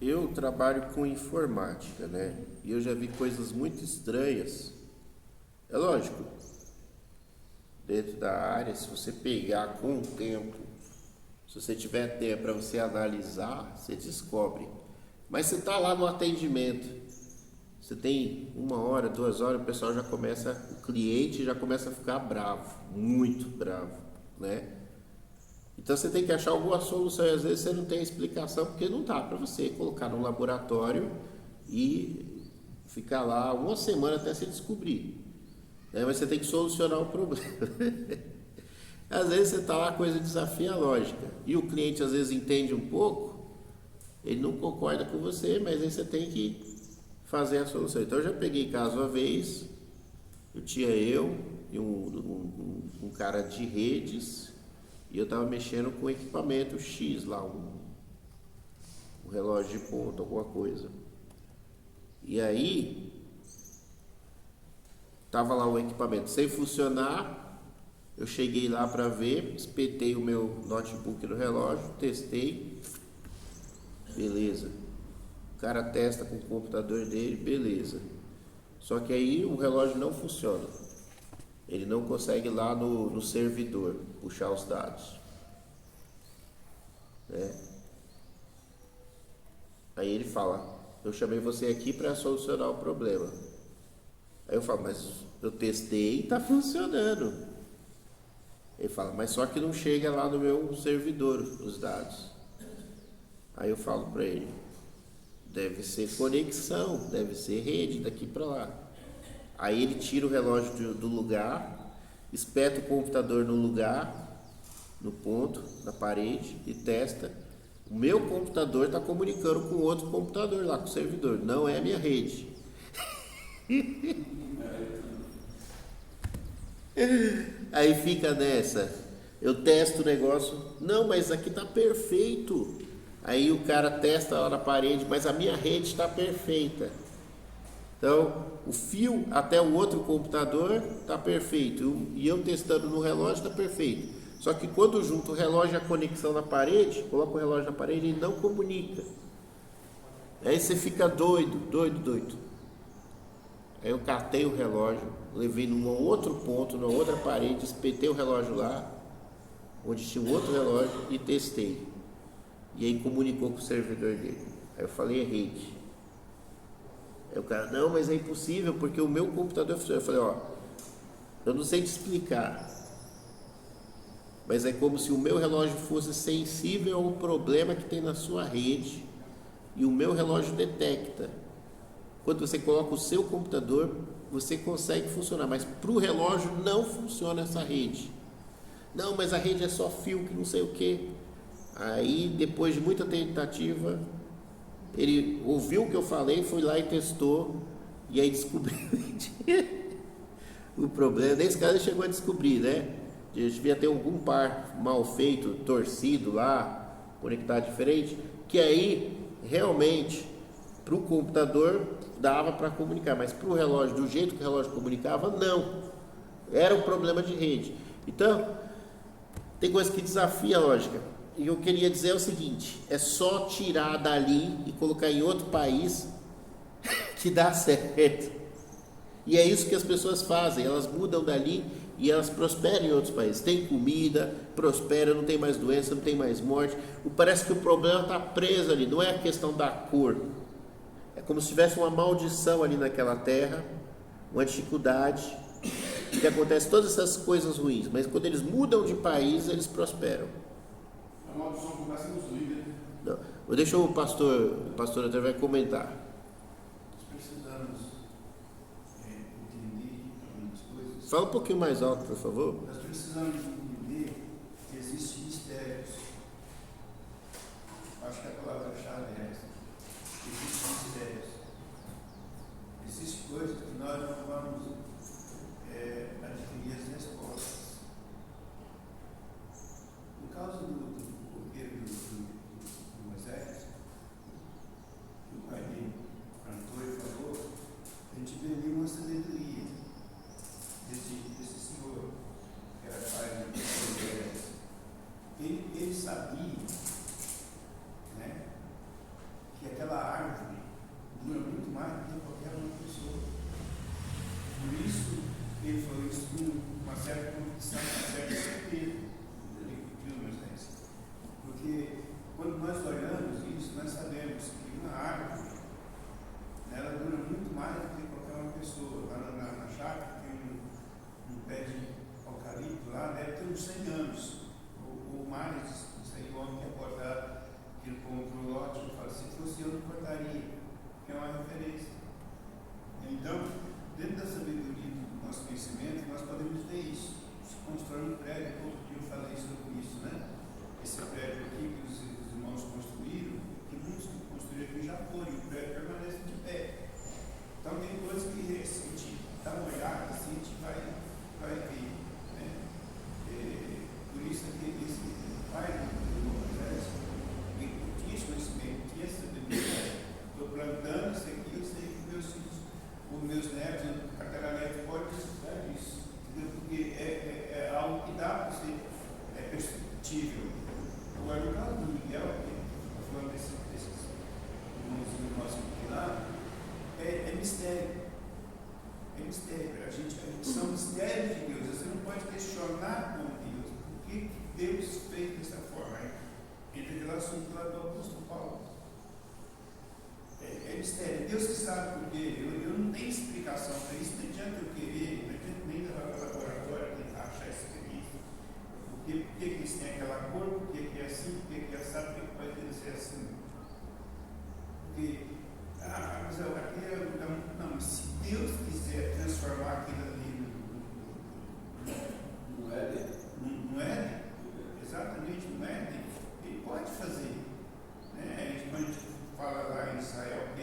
Eu trabalho com informática, né? E eu já vi coisas muito estranhas. É lógico, dentro da área, se você pegar com o tempo, se você tiver tempo para você analisar, você descobre. Mas você está lá no atendimento, você tem 1 hora, 2 horas, o pessoal já começa, o cliente já começa a ficar bravo, muito bravo, né? Então você tem que achar alguma solução e às vezes você não tem explicação, porque não dá para você colocar no laboratório e ficar lá 1 semana até você descobrir, né? Mas você tem que solucionar o problema. Às vezes você está lá, a coisa desafia a lógica, e o cliente às vezes entende um pouco, ele não concorda com você, mas aí você tem que fazer a solução. Então eu já peguei caso uma vez, eu e um cara de redes, e eu estava mexendo com equipamento X lá, um relógio de ponta, alguma coisa. E aí, tava lá o equipamento sem funcionar, eu cheguei lá para ver, espetei o meu notebook no relógio, testei, beleza. O cara testa com o computador dele, beleza. Só que aí o relógio não funciona. Ele não consegue ir lá no servidor puxar os dados. Né? Aí ele fala, eu chamei você aqui para solucionar o problema. Aí eu falo, mas eu testei e está funcionando. Ele fala, mas só que não chega lá no meu servidor os dados. Aí eu falo para ele, deve ser conexão, deve ser rede daqui para lá. Aí ele tira o relógio do lugar, espeta o computador no lugar, no ponto, na parede e testa. O meu computador está comunicando com outro computador lá, com o servidor, não é a minha rede. Aí fica nessa, eu testo o negócio, não, mas aqui está perfeito. Aí o cara testa lá na parede, mas a minha rede está perfeita. Então, o fio até o outro computador está perfeito, e eu testando no relógio está perfeito. Só que quando junto o relógio e a conexão na parede, coloca o relógio na parede e não comunica. Aí você fica doido. Aí eu catei o relógio, levei num outro ponto, numa outra parede, espetei o relógio lá, onde tinha um outro relógio e testei. E aí comunicou com o servidor dele. Aí eu falei, é rede. Aí o cara, não, mas é impossível, porque o meu computador funciona. Eu falei, ó, eu não sei te explicar, mas é como se o meu relógio fosse sensível ao problema que tem na sua rede, e o meu relógio detecta. Quando você coloca o seu computador, você consegue funcionar, mas para o relógio não funciona essa rede. Não, mas a rede é só fio, que não sei o que. Aí, depois de muita tentativa, ele ouviu o que eu falei, foi lá e testou, e aí descobriu o problema. Nesse caso ele chegou a descobrir, né? Devia ter algum par mal feito, torcido lá, conectado diferente, que aí realmente para o computador dava para comunicar, mas para o relógio, do jeito que o relógio comunicava, não. Era um problema de rede. Então, tem coisa que desafia a lógica. E eu queria dizer o seguinte, é só tirar dali e colocar em outro país que dá certo. E é isso que as pessoas fazem, elas mudam dali e elas prosperam em outros países. Tem comida, prospera, não tem mais doença, não tem mais morte. Parece que o problema está preso ali, não é a questão da cor. É como se tivesse uma maldição ali naquela terra, uma dificuldade, que acontece todas essas coisas ruins. Mas quando eles mudam de país, eles prosperam. A maldição começa nos líderes. Não. Deixa o pastor até vai comentar. Nós precisamos entender algumas coisas. Fala um pouquinho mais alto, por favor. Nós precisamos entender que existem mistérios. Acho que a palavra-chave é essa. Existem mistérios. Existem coisas que nós não vamos adquirir as respostas. No caso do cordeiro do Moisés, o pai dele cantou e falou, a gente vê ali uma sabedoria desse senhor, que era pai de Moisés. Ele sabia, né, que aquela árvore dura muito mais do que qualquer uma pessoa. Por isso, ele falou isso com uma certa convicção, uma certa certeza. Porque quando nós olhamos isso, nós sabemos que uma árvore, ela dura muito mais do que qualquer uma pessoa. Lá na chácara tem um pé de eucalipto lá, deve ter uns 100 anos, ou mais. Isso aí, o homem que é cortado, que ele comprou o lote, ele fala, se fosse eu não cortaria, que é uma referência. Então, dentro da sabedoria do nosso conhecimento, nós podemos ver isso. Se constrói um prédio, todo dia eu falei sobre isso, né? Esse prédio aqui que os irmãos construíram, que muitos que construíram aqui já foram, e o prédio permanece de pé. Então tem coisas que se a gente dá uma olhada, assim, a gente vai ver. Né? Por isso que esse pai do Moisés tinha esse conhecimento, tinha essa sabedoria. Estou plantando isso aqui, eu sei que Deus algo que dá para ser perceptível. Agora, no caso do Miguel, que está falando desses irmãozinhos nossos aqui lá, é mistério. É mistério. A gente são mistérios de Deus. Você não pode questionar com Deus. Por que Deus fez dessa forma? Entra aquele assunto lá do apóstolo Paulo. É mistério. Deus que sabe por quê. Eu não tenho explicação para isso. Não adianta eu querer, não adianta nem levar para o laboratório tentar achar essa experiência. Por que eles têm aquela cor? Por que é assim? Por que é assado? Por que pode ser assim? Porque, mas aqui não, mas se Deus quiser transformar aquilo ali no Éden, não é? Exatamente, no Éden, ele pode fazer. Né? Quando a gente fala lá em Israel que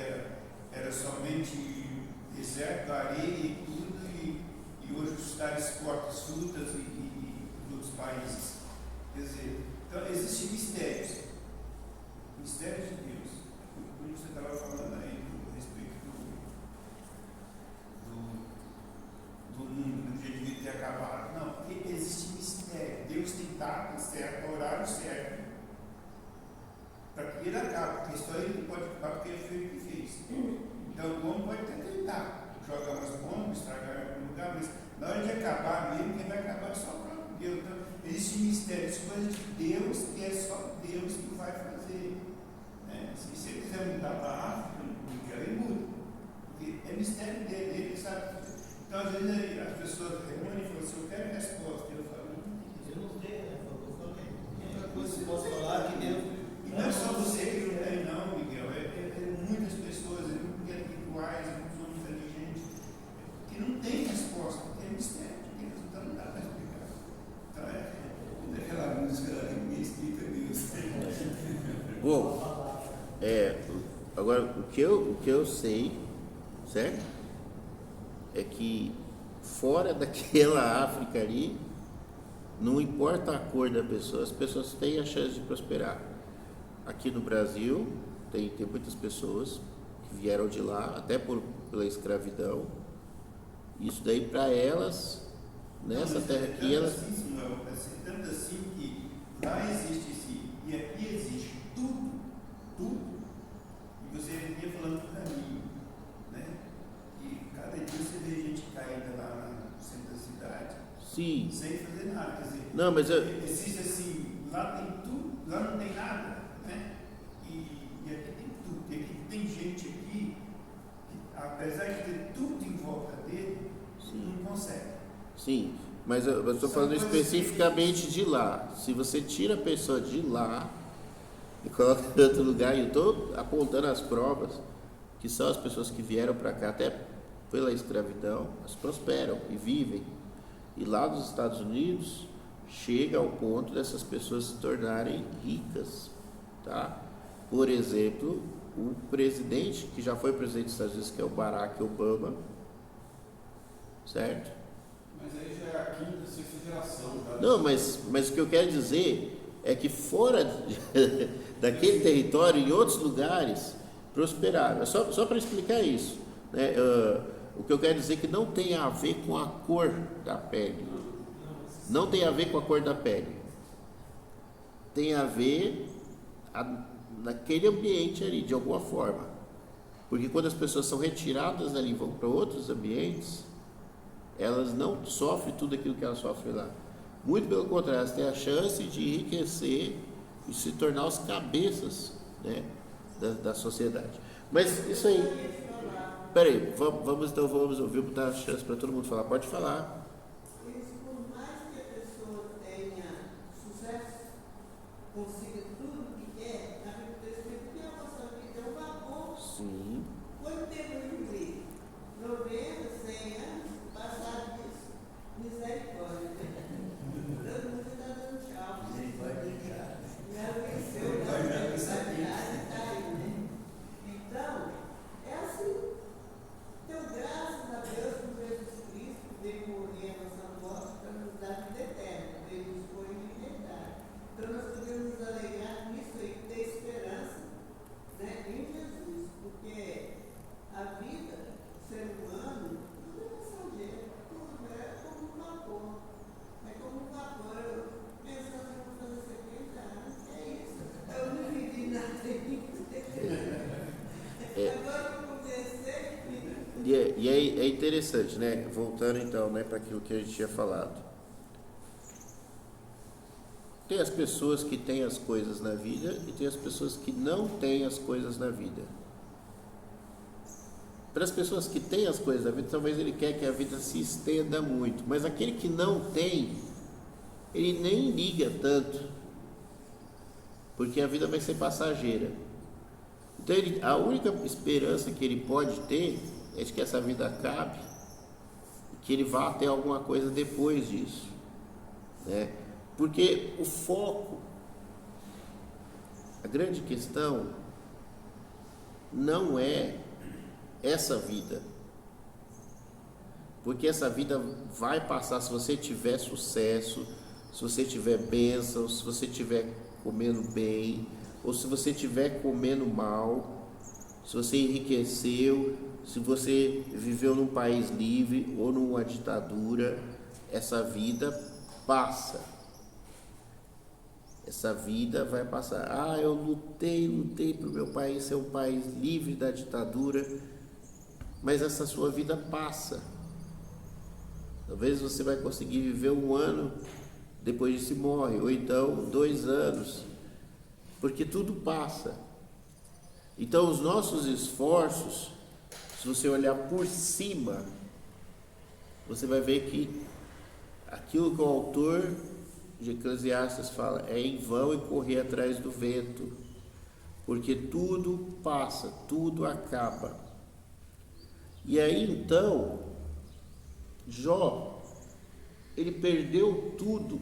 era somente deserto, areia e tudo, e hoje os tais exportam frutas e outros países. Quer dizer, então existem mistérios de Deus. Como você estava falando aí a respeito do mundo, que devia ter acabado. Não, porque existe mistério. Deus tem data certa, horário certo, para que ele acabe. Porque a história ele não pode acabar porque ele fez o que fez. Então o homem pode até tentar jogar umas bombas, estragar em algum lugar, mas na hora de acabar mesmo, quem vai acabar é só o próprio Deus. Então existe mistério, isso é coisa de Deus, que é só Deus que vai fazer. Se você quiser mudar para a África, ele muda. Porque é mistério dele, ele sabe. Então, às vezes, as pessoas reúnem e falam assim: eu quero resposta. Eu falo: eu não sei, né? Outra coisa que eu posso falar que Deus. E não é só você que não tem, não, Miguel. É muitas pessoas, muitos intelectuais, muitos homens inteligentes, que não têm resposta, porque é mistério de Deus. Então, não dá para explicar. Então, aquela música lá que ninguém explica Deus. Bom. Agora, o que eu sei, certo? É que fora daquela África ali, não importa a cor da pessoa, as pessoas têm a chance de prosperar. Aqui no Brasil, tem muitas pessoas que vieram de lá, até pela escravidão. Isso daí para elas, nessa terra aqui, elas... É tanto assim que lá existe sim, e aqui existe tudo. E você vinha falando do caminho, né? E cada dia você vê gente caída lá no centro da cidade. Sim. Sem fazer nada. Quer dizer, não, mas existe assim, lá tem tudo, lá não tem nada, né? E aqui tem tudo. E aqui tem gente aqui que, apesar de ter tudo em volta dele, não consegue. Sim, mas eu estou falando especificamente de lá. Se você tira a pessoa de lá e coloca em outro lugar, e eu estou apontando as provas, que são as pessoas que vieram para cá até pela escravidão, elas prosperam e vivem. E lá nos Estados Unidos, chega ao ponto dessas pessoas se tornarem ricas, tá? Por exemplo, o presidente, que já foi presidente dos Estados Unidos, que é o Barack Obama, certo? Mas aí já é a quinta, sexta geração. Tá? Não, mas o que eu quero dizer é que fora daquele território, em outros lugares, prosperaram. É só para explicar isso, né? O que eu quero dizer é que não tem a ver com a cor da pele. Não tem a ver com a cor da pele. Tem a ver naquele ambiente ali, de alguma forma. Porque quando as pessoas são retiradas dali e vão para outros ambientes, elas não sofrem tudo aquilo que elas sofrem lá. Muito pelo contrário, elas têm a chance de enriquecer e se tornar os cabeças, né, da sociedade. Mas isso aí... Peraí, vamos ouvir, botar a chance para todo mundo falar. Pode falar. Isso, por mais que a pessoa tenha sucesso, consiga tudo o que quer, na vida do Espírito, que a nossa vida é um vapor. Sim. Quanto tempo eu vivi? 90, 100 anos, passado disso. Misericórdia. Todo mundo está dando tchau. Misericórdia. Já venceu, está aí, né? Então, é assim. Então, graças a Deus, por Jesus Cristo, veio morrer interessante, né? Voltando então, né, para aquilo que a gente tinha falado. Tem as pessoas que têm as coisas na vida e tem as pessoas que não têm as coisas na vida. Para as pessoas que têm as coisas na vida, talvez ele quer que a vida se estenda muito, mas aquele que não tem, ele nem liga tanto, porque a vida vai ser passageira. Então a única esperança que ele pode ter é de que essa vida acabe e que ele vá ter alguma coisa depois disso, né? Porque o foco, a grande questão não é essa vida, porque essa vida vai passar. Se você tiver sucesso, se você tiver bênção, se você estiver comendo bem, ou se você estiver comendo mal, se você enriqueceu, se você viveu num país livre ou numa ditadura, essa vida passa. Essa vida vai passar. Ah, eu lutei para o meu país ser um país livre da ditadura, mas essa sua vida passa. Talvez você vai conseguir viver 1 ano, depois disso morre, ou então 2 anos, porque tudo passa. Então os nossos esforços, se você olhar por cima, você vai ver que aquilo que o autor de Eclesiastes fala é em vão e correr atrás do vento, porque tudo passa, tudo acaba. E aí então Jó, ele perdeu tudo.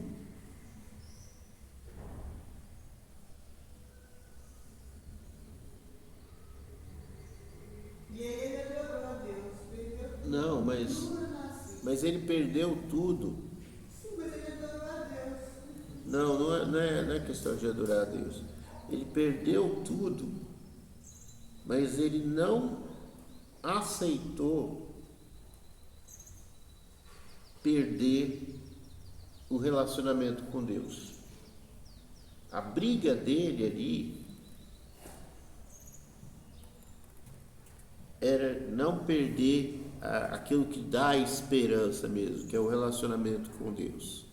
E ele adorou a Deus. Perdeu tudo. Não, mas ele perdeu tudo. Sim, mas ele adorou a Deus. Não é questão de adorar a Deus. Ele perdeu tudo, mas ele não aceitou perder o relacionamento com Deus. A briga dele ali era não perder aquilo que dá esperança mesmo, que é o relacionamento com Deus.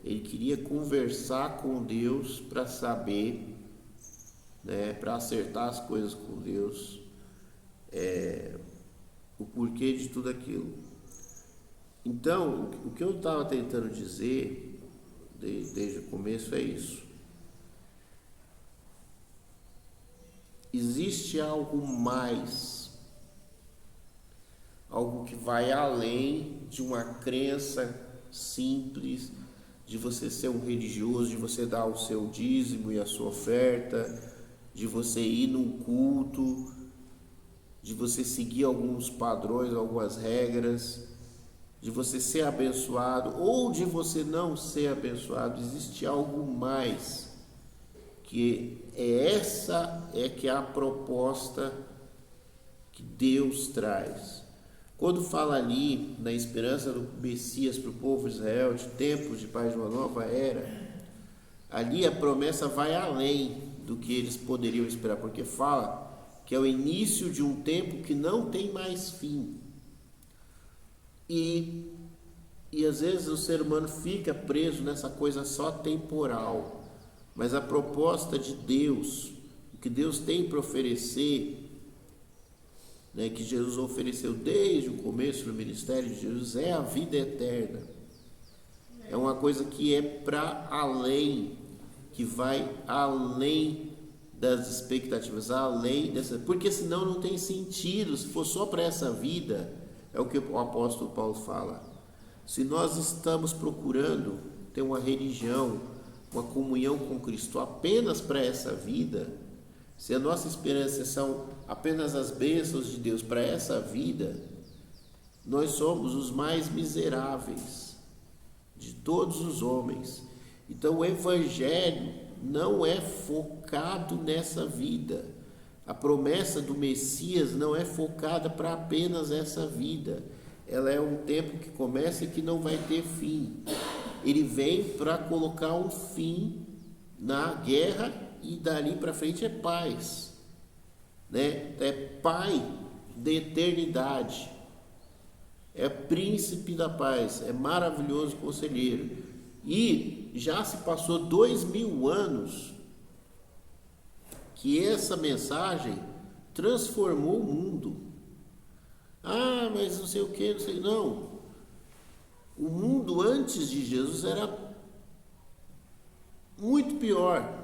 Ele queria conversar com Deus para saber, para acertar as coisas com Deus, o porquê de tudo aquilo. Então, o que eu estava tentando dizer desde o começo é isso. Existe algo mais, algo que vai além de uma crença simples, de você ser um religioso, de você dar o seu dízimo e a sua oferta, de você ir num culto, de você seguir alguns padrões, algumas regras, de você ser abençoado ou de você não ser abençoado. Existe algo mais, que que é a proposta que Deus traz. Quando fala ali na esperança do Messias para o povo de Israel, de tempos de paz de uma nova era, ali a promessa vai além do que eles poderiam esperar, porque fala que é o início de um tempo que não tem mais fim. E às vezes o ser humano fica preso nessa coisa só temporal, mas a proposta de Deus, o que Deus tem para oferecer, que Jesus ofereceu desde o começo do ministério de Jesus, é a vida eterna. É uma coisa que é para além, que vai além das expectativas, além dessa, porque senão não tem sentido. Se for só para essa vida, é o que o apóstolo Paulo fala. Se nós estamos procurando ter uma religião, uma comunhão com Cristo apenas para essa vida, se a nossa esperança são apenas as bênçãos de Deus para essa vida, nós somos os mais miseráveis de todos os homens. Então o Evangelho não é focado nessa vida. A promessa do Messias não é focada para apenas essa vida. Ela é um tempo que começa e que não vai ter fim. Ele vem para colocar um fim na guerra e dali para frente é paz, É Pai da eternidade. é príncipe da paz, é maravilhoso conselheiro. E já se passou 2000 anos que essa mensagem transformou o mundo. Ah, mas não sei o que, não sei. Não. O mundo antes de Jesus era muito pior.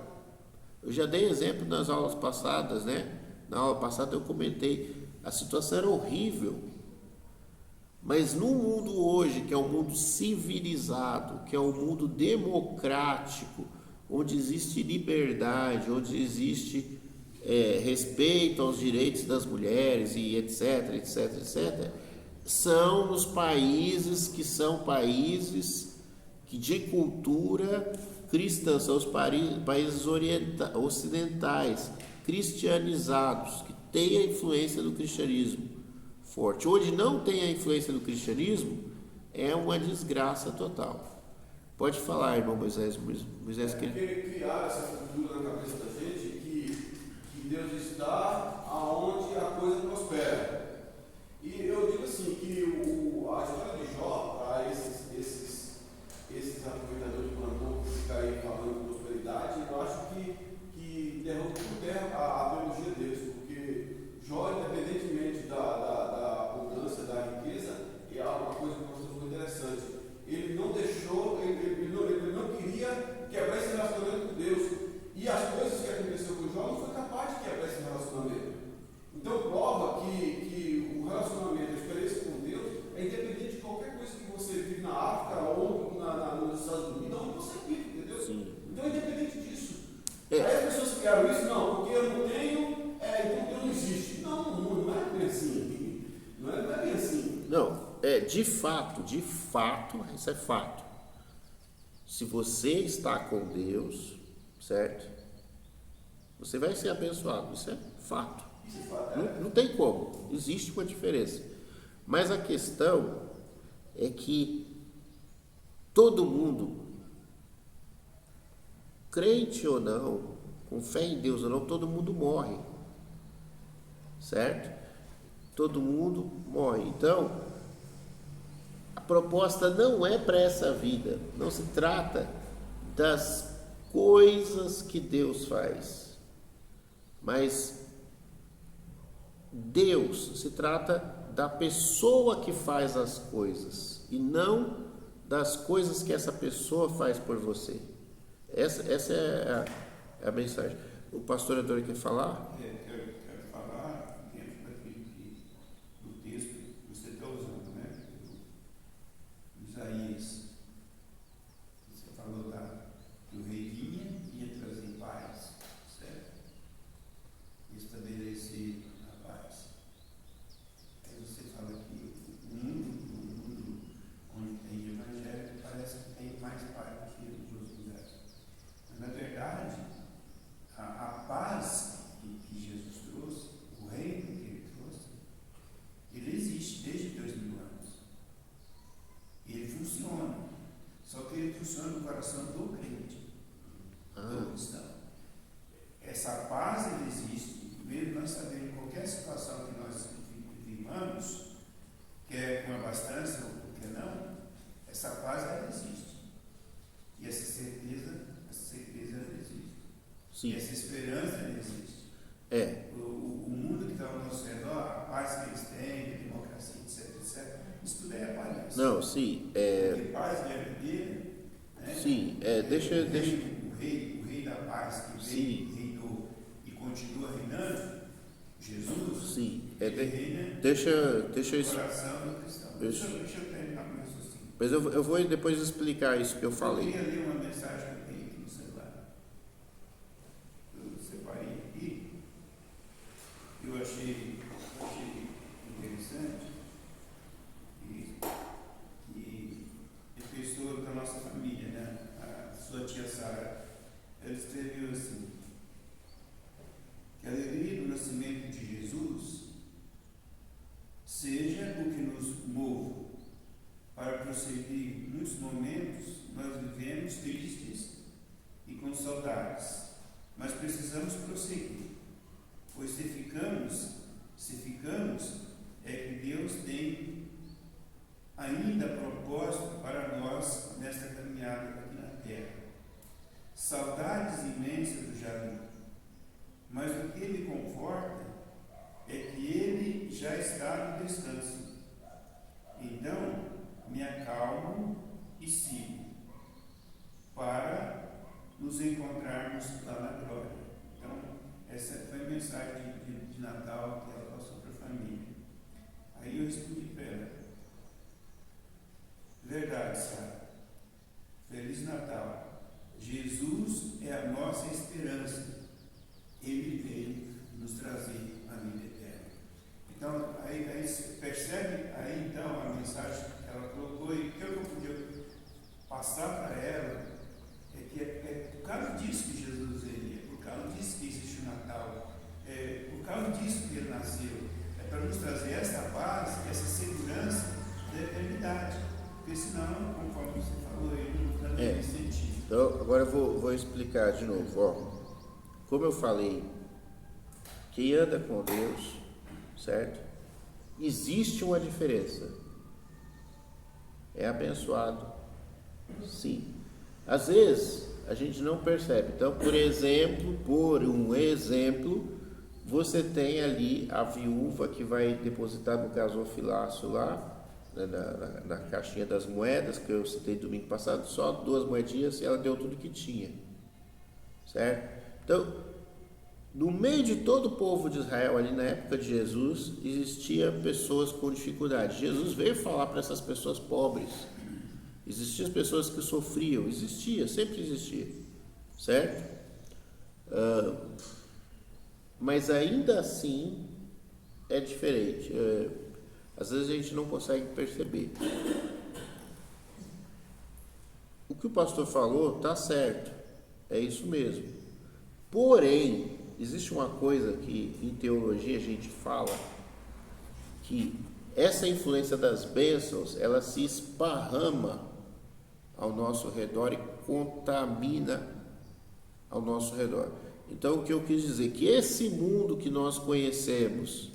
Eu já dei exemplo nas aulas passadas, né? Na aula passada eu comentei, a situação era horrível. Mas no mundo hoje, que é um mundo civilizado, que é um mundo democrático, onde existe liberdade, onde existe respeito aos direitos das mulheres e etc, etc, etc, são nos países que são países de cultura cristã, são os países ocidentais, cristianizados, que têm a influência do cristianismo forte. Onde não tem a influência do cristianismo, é uma desgraça total. Pode falar, irmão Moisés. Moisés querer criar essa cultura na cabeça da gente que Deus está aonde a coisa prospera. E eu digo assim, que a história de Jó, para esses aproveitadores de plantão que ficam aí falando de prosperidade, eu acho que derruba por terra a teologia deles, porque Jó, independentemente da abundância, da riqueza, é uma coisa que você falou interessante. Ele não deixou, ele não queria quebrar esse relacionamento com Deus. E as coisas que aconteceu com Jó não foi capaz de quebrar esse relacionamento. Então prova que o relacionamento, a experiência com Deus, é independente de qualquer coisa que você vive na África ou nos Estados Unidos, onde você vive, entendeu? Sim. Então é independente disso. Aí as pessoas criaram isso, não, porque eu não tenho, então Deus não existe. Não é bem assim. Não é bem assim. Não, de fato, isso é fato. Se você está com Deus, certo? Você vai ser abençoado, isso é fato. Não tem como, existe uma diferença. Mas a questão é que todo mundo, crente ou não, com fé em Deus ou não, todo mundo morre, certo? Todo mundo morre. Então, a proposta não é para essa vida, não se trata das coisas que Deus faz, mas Deus se trata da pessoa que faz as coisas e não das coisas que essa pessoa faz por você. Essa é a mensagem. O pastor Adoro quer falar? Quero falar dentro do texto que você está usando, né? Isaías. Você falou que o rei vinha e ia trazer paz, certo? Estabelecer a paz. Aí você fala que o mundo onde tem evangelho parece que tem mais paz do que nos outros lugares. Mas na verdade, a paz que Jesus trouxe, o reino que ele trouxe, ele existe desde 2000 anos. E ele funciona. Só que ele funciona no coração do crente, do cristão. Essa paz ele existe, mesmo nós sabendo qualquer situação que nós vivamos, quer com abastança ou quer não, essa paz ela existe. E essa certeza ela existe. Sim. E essa esperança ela existe. O mundo que está ao nosso redor, a paz que eles têm, a democracia, etc, isso tudo é aparência. Não, sim. Porque paz verdadeira, né? Sim, deixa. O rei da paz que veio, reinou e continua reinando, Jesus, Sim, ele reina deixa no isso. coração do cristão. Deixa eu terminar com isso assim. Mas eu vou depois explicar isso que eu falei. Eu queria ler uma mensagem que eu tenho aqui no celular. Eu separei aqui. Eu achei interessante. E pessoa da nossa família, né? A sua tia Sara, ela escreveu assim: que a alegria do nascimento de Jesus seja o que nos move para prosseguir. Muitos momentos nós vivemos tristes e com saudades, mas precisamos prosseguir, pois se ficamos, é que Deus tem ainda propósito para nós nesta caminhada aqui na terra. Saudades imensas do jardim, mas o que me conforta é que ele já está no descanso. Então, me acalmo e sigo, para nos encontrarmos lá na glória. Então, essa foi a mensagem de Natal que ela passou para a família. Aí eu respondi para ela: verdade, Sara. Feliz Natal. Jesus é a nossa esperança. Ele veio nos trazer a vida eterna. Então, aí você percebe aí então a mensagem que ela colocou, e o que eu podia passar para ela é que é por causa disso que Jesus veio, é por causa disso que existe o Natal, é por causa disso que ele nasceu, é para nos trazer essa paz, essa segurança da eternidade, porque senão, conforme você falou, ele não tem sentido. Então, agora eu vou explicar de novo. Ó. Como eu falei, quem anda com Deus, certo? Existe uma diferença. É abençoado, sim. Às vezes a gente não percebe. Então, por um exemplo, você tem ali a viúva que vai depositar no gasofilácio lá, na caixinha das moedas, que eu citei domingo passado, só 2 moedinhas, e ela deu tudo que tinha, certo? Então, no meio de todo o povo de Israel, ali na época de Jesus, existia pessoas com dificuldade. Jesus veio falar para essas pessoas pobres. Existiam pessoas que sofriam, sempre existia, certo? Mas ainda assim é diferente. Às vezes a gente não consegue perceber. O que o pastor falou está certo, é isso mesmo. Porém, existe uma coisa que em teologia a gente fala, que essa influência das bênçãos, ela se esparrama ao nosso redor e contamina ao nosso redor. Então, o que eu quis dizer? Que esse mundo que nós conhecemos,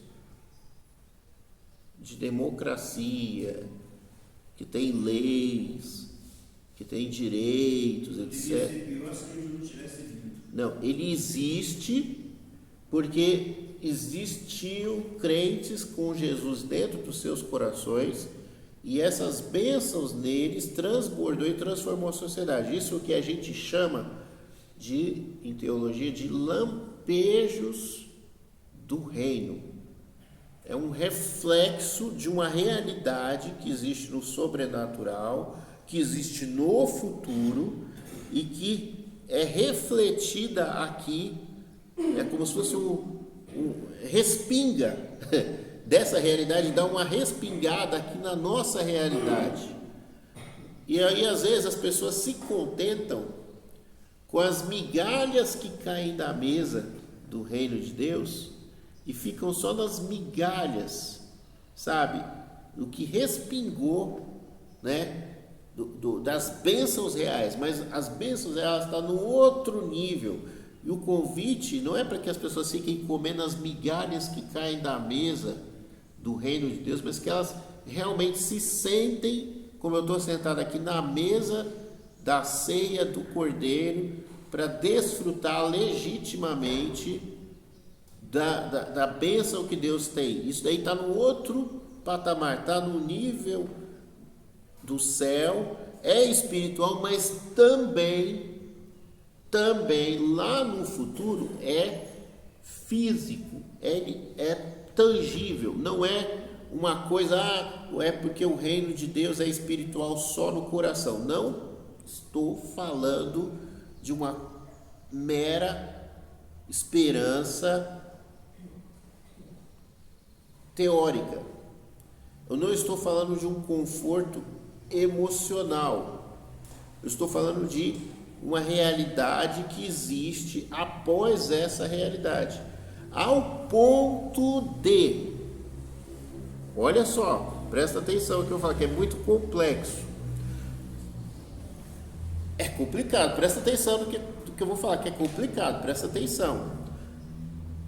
de democracia, que tem leis, que tem direitos, etc. Não, ele existe porque existiam crentes com Jesus dentro dos seus corações, e essas bênçãos neles transbordou e transformou a sociedade. Isso que a gente chama em teologia, de lampejos do reino. É um reflexo de uma realidade que existe no sobrenatural, que existe no futuro e que é refletida aqui. É como se fosse respinga dessa realidade, dá uma respingada aqui na nossa realidade. E aí às vezes as pessoas se contentam com as migalhas que caem da mesa do reino de Deus e ficam só nas migalhas, sabe? O que respingou, né? Das bênçãos reais, mas as bênçãos reais estão no outro nível. E o convite não é para que as pessoas fiquem comendo as migalhas que caem da mesa do reino de Deus, mas que elas realmente se sentem, como eu estou sentado aqui, na mesa da ceia do Cordeiro, para desfrutar legitimamente da bênção que Deus tem. Isso daí está no outro patamar, está no nível do céu, é espiritual, mas também lá no futuro é físico, é tangível, não é uma coisa, é porque o reino de Deus é espiritual só no coração. Não estou falando de uma mera esperança teórica. Eu não estou falando de um conforto emocional. Eu estou falando de uma realidade que existe após essa realidade. Ao ponto de, olha só, presta atenção no que eu falo, que é muito complexo. É complicado, presta atenção no que eu vou falar, que é complicado, presta atenção.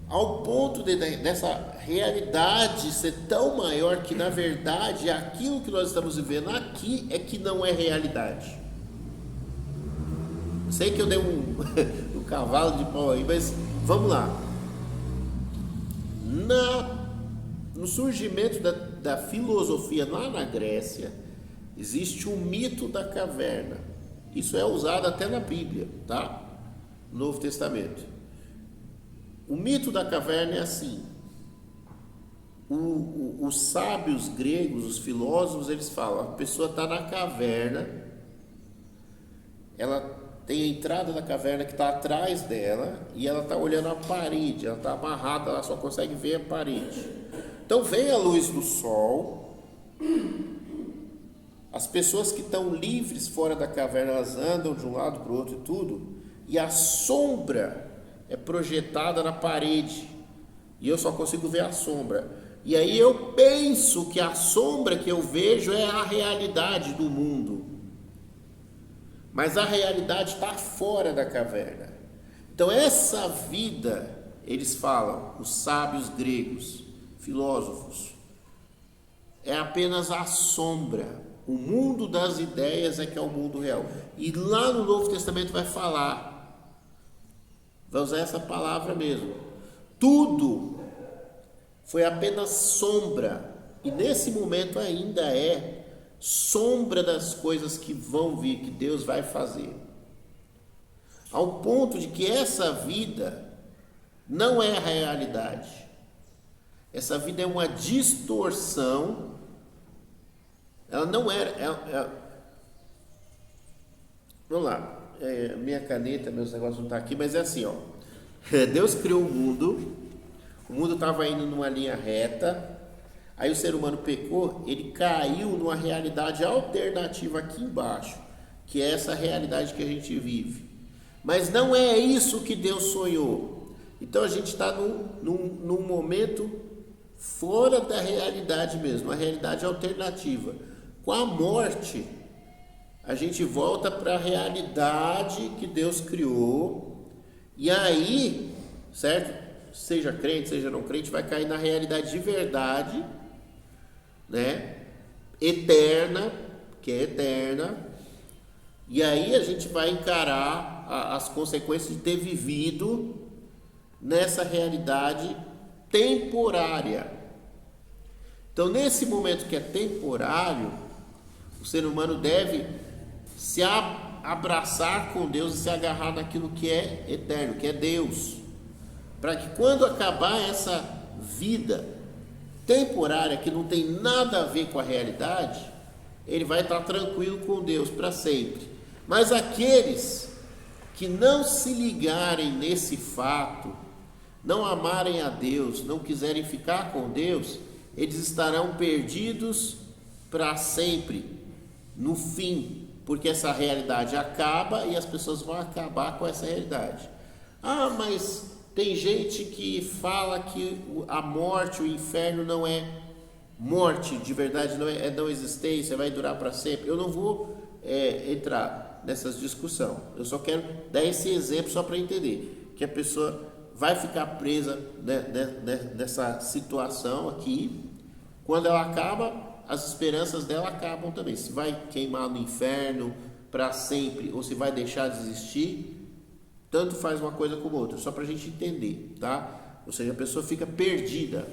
ao ponto dessa realidade ser tão maior que, na verdade, aquilo que nós estamos vivendo aqui é que não é realidade. Sei que eu dei um cavalo de pau aí, mas vamos lá. No surgimento da filosofia lá na Grécia, existe o mito da caverna. Isso é usado até na Bíblia, tá? No Novo Testamento. O mito da caverna é assim. Os sábios gregos, os filósofos, eles falam: a pessoa está na caverna, ela tem a entrada da caverna que está atrás dela e ela está olhando a parede, ela está amarrada, ela só consegue ver a parede. Então vem a luz do sol, as pessoas que estão livres fora da caverna, elas andam de um lado para o outro e tudo, e a sombra é projetada na parede e eu só consigo ver a sombra. E aí eu penso que a sombra que eu vejo é a realidade do mundo. Mas a realidade está fora da caverna. Então essa vida, eles falam, os sábios gregos, filósofos, é apenas a sombra. O mundo das ideias é que é o mundo real. E lá no Novo Testamento vai usar essa palavra mesmo. Tudo foi apenas sombra. E nesse momento ainda é sombra das coisas que vão vir, que Deus vai fazer. Ao ponto de que essa vida não é a realidade. Essa vida é uma distorção. Ela não era... Vamos lá. Minha caneta, meus negócios não estão aqui, mas é assim, ó. Deus criou o mundo estava indo numa linha reta. Aí o ser humano pecou, ele caiu numa realidade alternativa aqui embaixo, que é essa realidade que a gente vive. Mas não é isso que Deus sonhou. Então a gente está num momento fora da realidade mesmo, uma realidade alternativa. Com a morte, a gente volta para a realidade que Deus criou, e aí, certo? Seja crente, seja não crente, vai cair na realidade de verdade, né? Eterna, que é eterna, e aí a gente vai encarar as consequências de ter vivido nessa realidade temporária. Então, nesse momento que é temporário, o ser humano deve se abraçar com Deus e se agarrar naquilo que é eterno, que é Deus, para que quando acabar essa vida temporária, que não tem nada a ver com a realidade, ele vai estar tranquilo com Deus para sempre. Mas aqueles que não se ligarem nesse fato, não amarem a Deus, não quiserem ficar com Deus, eles estarão perdidos para sempre, no fim, porque essa realidade acaba e as pessoas vão acabar com essa realidade. Ah, mas tem gente que fala que a morte, o inferno não é morte de verdade, não é não existência, vai durar para sempre. Eu não vou entrar nessas discussões. Eu só quero dar esse exemplo só para entender que a pessoa vai ficar presa nessa situação aqui. Quando ela acaba, as esperanças dela acabam também. Se vai queimar no inferno para sempre ou se vai deixar de existir, tanto faz uma coisa como outra, só para a gente entender, tá? Ou seja, a pessoa fica perdida.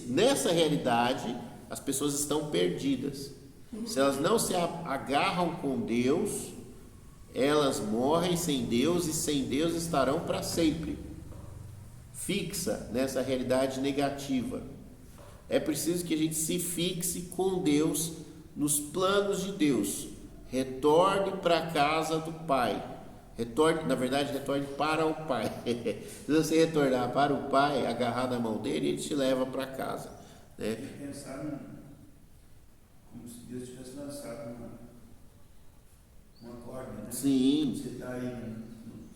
Nessa realidade, as pessoas estão perdidas. Se elas não se agarram com Deus, elas morrem sem Deus e sem Deus estarão para sempre. Fixa nessa realidade negativa. É preciso que a gente se fixe com Deus, nos planos de Deus. Retorne para a casa do Pai. Retorne para o Pai. Se você retornar para o Pai, agarrar na mão dele, ele te leva para casa, né? Tem que pensar como se Deus tivesse lançado uma corda, né? Sim. Você está aí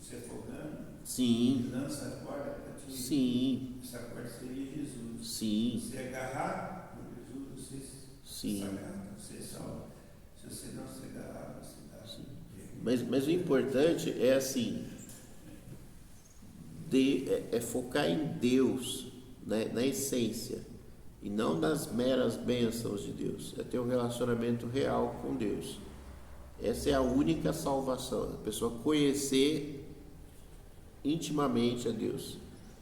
se afogando, Sim. lança a corda para ti. Sim. Essa corda seria Jesus. Sim. Se agarrar no Jesus, você agarra, você salva. Se você não se agarrar, você dá. Mas o importante é assim, é focar em Deus, né, na essência, e não nas meras bênçãos de Deus. É ter um relacionamento real com Deus. Essa é a única salvação, a pessoa conhecer intimamente a Deus,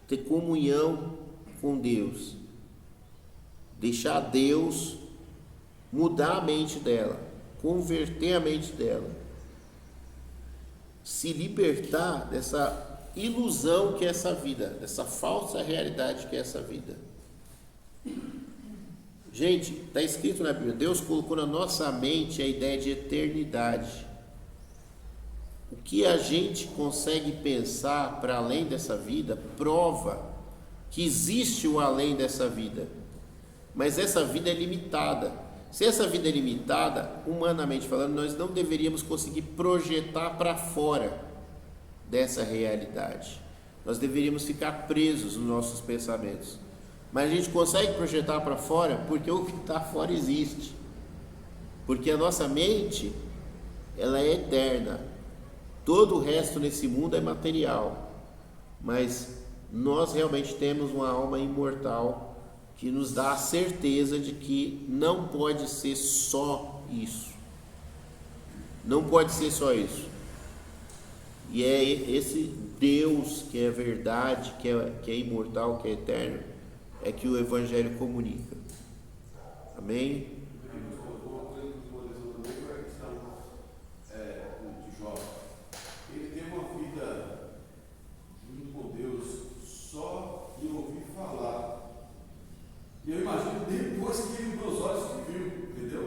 ter comunhão com Deus, deixar Deus mudar a mente dela, converter a mente dela, se libertar dessa ilusão que é essa vida, dessa falsa realidade que é essa vida. Gente, está escrito na Bíblia, Deus colocou na nossa mente a ideia de eternidade. O que a gente consegue pensar para além dessa vida prova que existe o além dessa vida, mas essa vida é limitada. Se essa vida é limitada, humanamente falando, nós não deveríamos conseguir projetar para fora dessa realidade. Nós deveríamos ficar presos nos nossos pensamentos. Mas a gente consegue projetar para fora porque o que está fora existe. Porque a nossa mente, ela é eterna. Todo o resto nesse mundo é material. Mas nós realmente temos uma alma imortal que nos dá a certeza de que não pode ser só isso. Não pode ser só isso. E é esse Deus que é verdade, que é imortal, que é eterno, é que o Evangelho comunica. Amém? Uma coisa que me aconteceu também foi a questão de Jó. Ele teve uma vida junto com Deus só de ouvir falar. E eu imagino depois que ele abriu os olhos que viu, entendeu?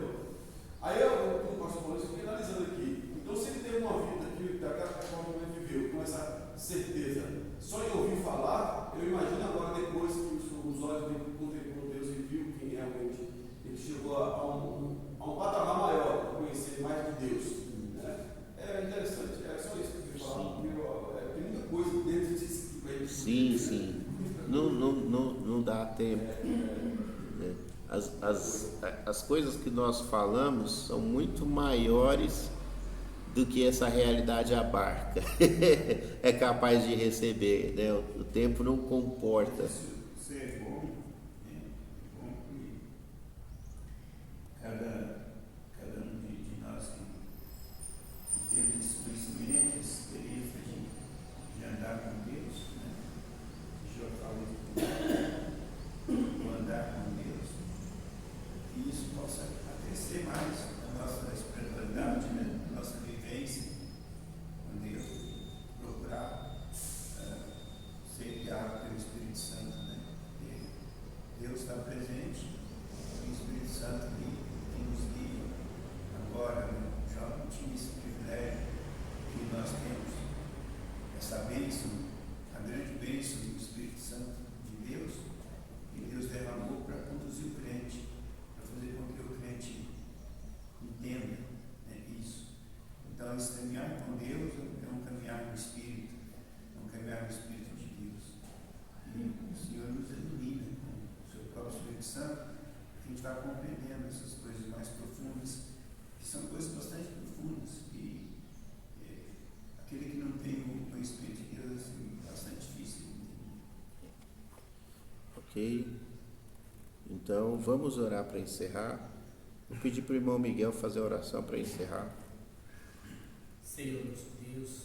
Aí como o pastor falou, eu fiquei analisando aqui. Então, se ele teve uma vida que daquela forma que ele viveu, com essa certeza, só em ouvir falar, eu imagino agora depois que os olhos dele contemplou Deus e viu quem realmente ele chegou a um patamar maior, para conhecer mais de Deus. Né? É interessante, é só isso que eu queria falar, porque tem muita coisa dentro disso que vai. Sim. Não dá tempo. As coisas que nós falamos são muito maiores do que essa realidade abarca. É capaz de receber, né? O tempo não comporta. Isso é bom, né? É bom que cada um de nós que temos esse conhecimento, essa experiência de andar com Deus, né? Já falei do andar com Deus, que isso possa crescer mais na nossa espiritualidade, né? Na nossa vivência com Deus, procurar ser guiado pelo Espírito Santo, né? E Deus está presente, o Espírito Santo que nos guia. Agora, né? Já não tinha esse privilégio que nós temos, essa bênção, a grande bênção do Espírito Santo de Deus, que Deus derramou para conduzir o crente, para fazer com que o crente entenda, né, isso. Então, esse caminhar com Deus é um caminhar no Espírito, é um caminhar no Espírito de Deus. E o Senhor nos ilumina com o seu próprio Espírito Santo, a gente vai compreendendo essas coisas mais profundas, que são coisas bastante profundas, e aquele que não tem o conhecimento de Deus é assim, bastante difícil de entender. Ok? Então vamos orar para encerrar. Vou pedir para o irmão Miguel fazer a oração para encerrar. Senhor nosso Deus,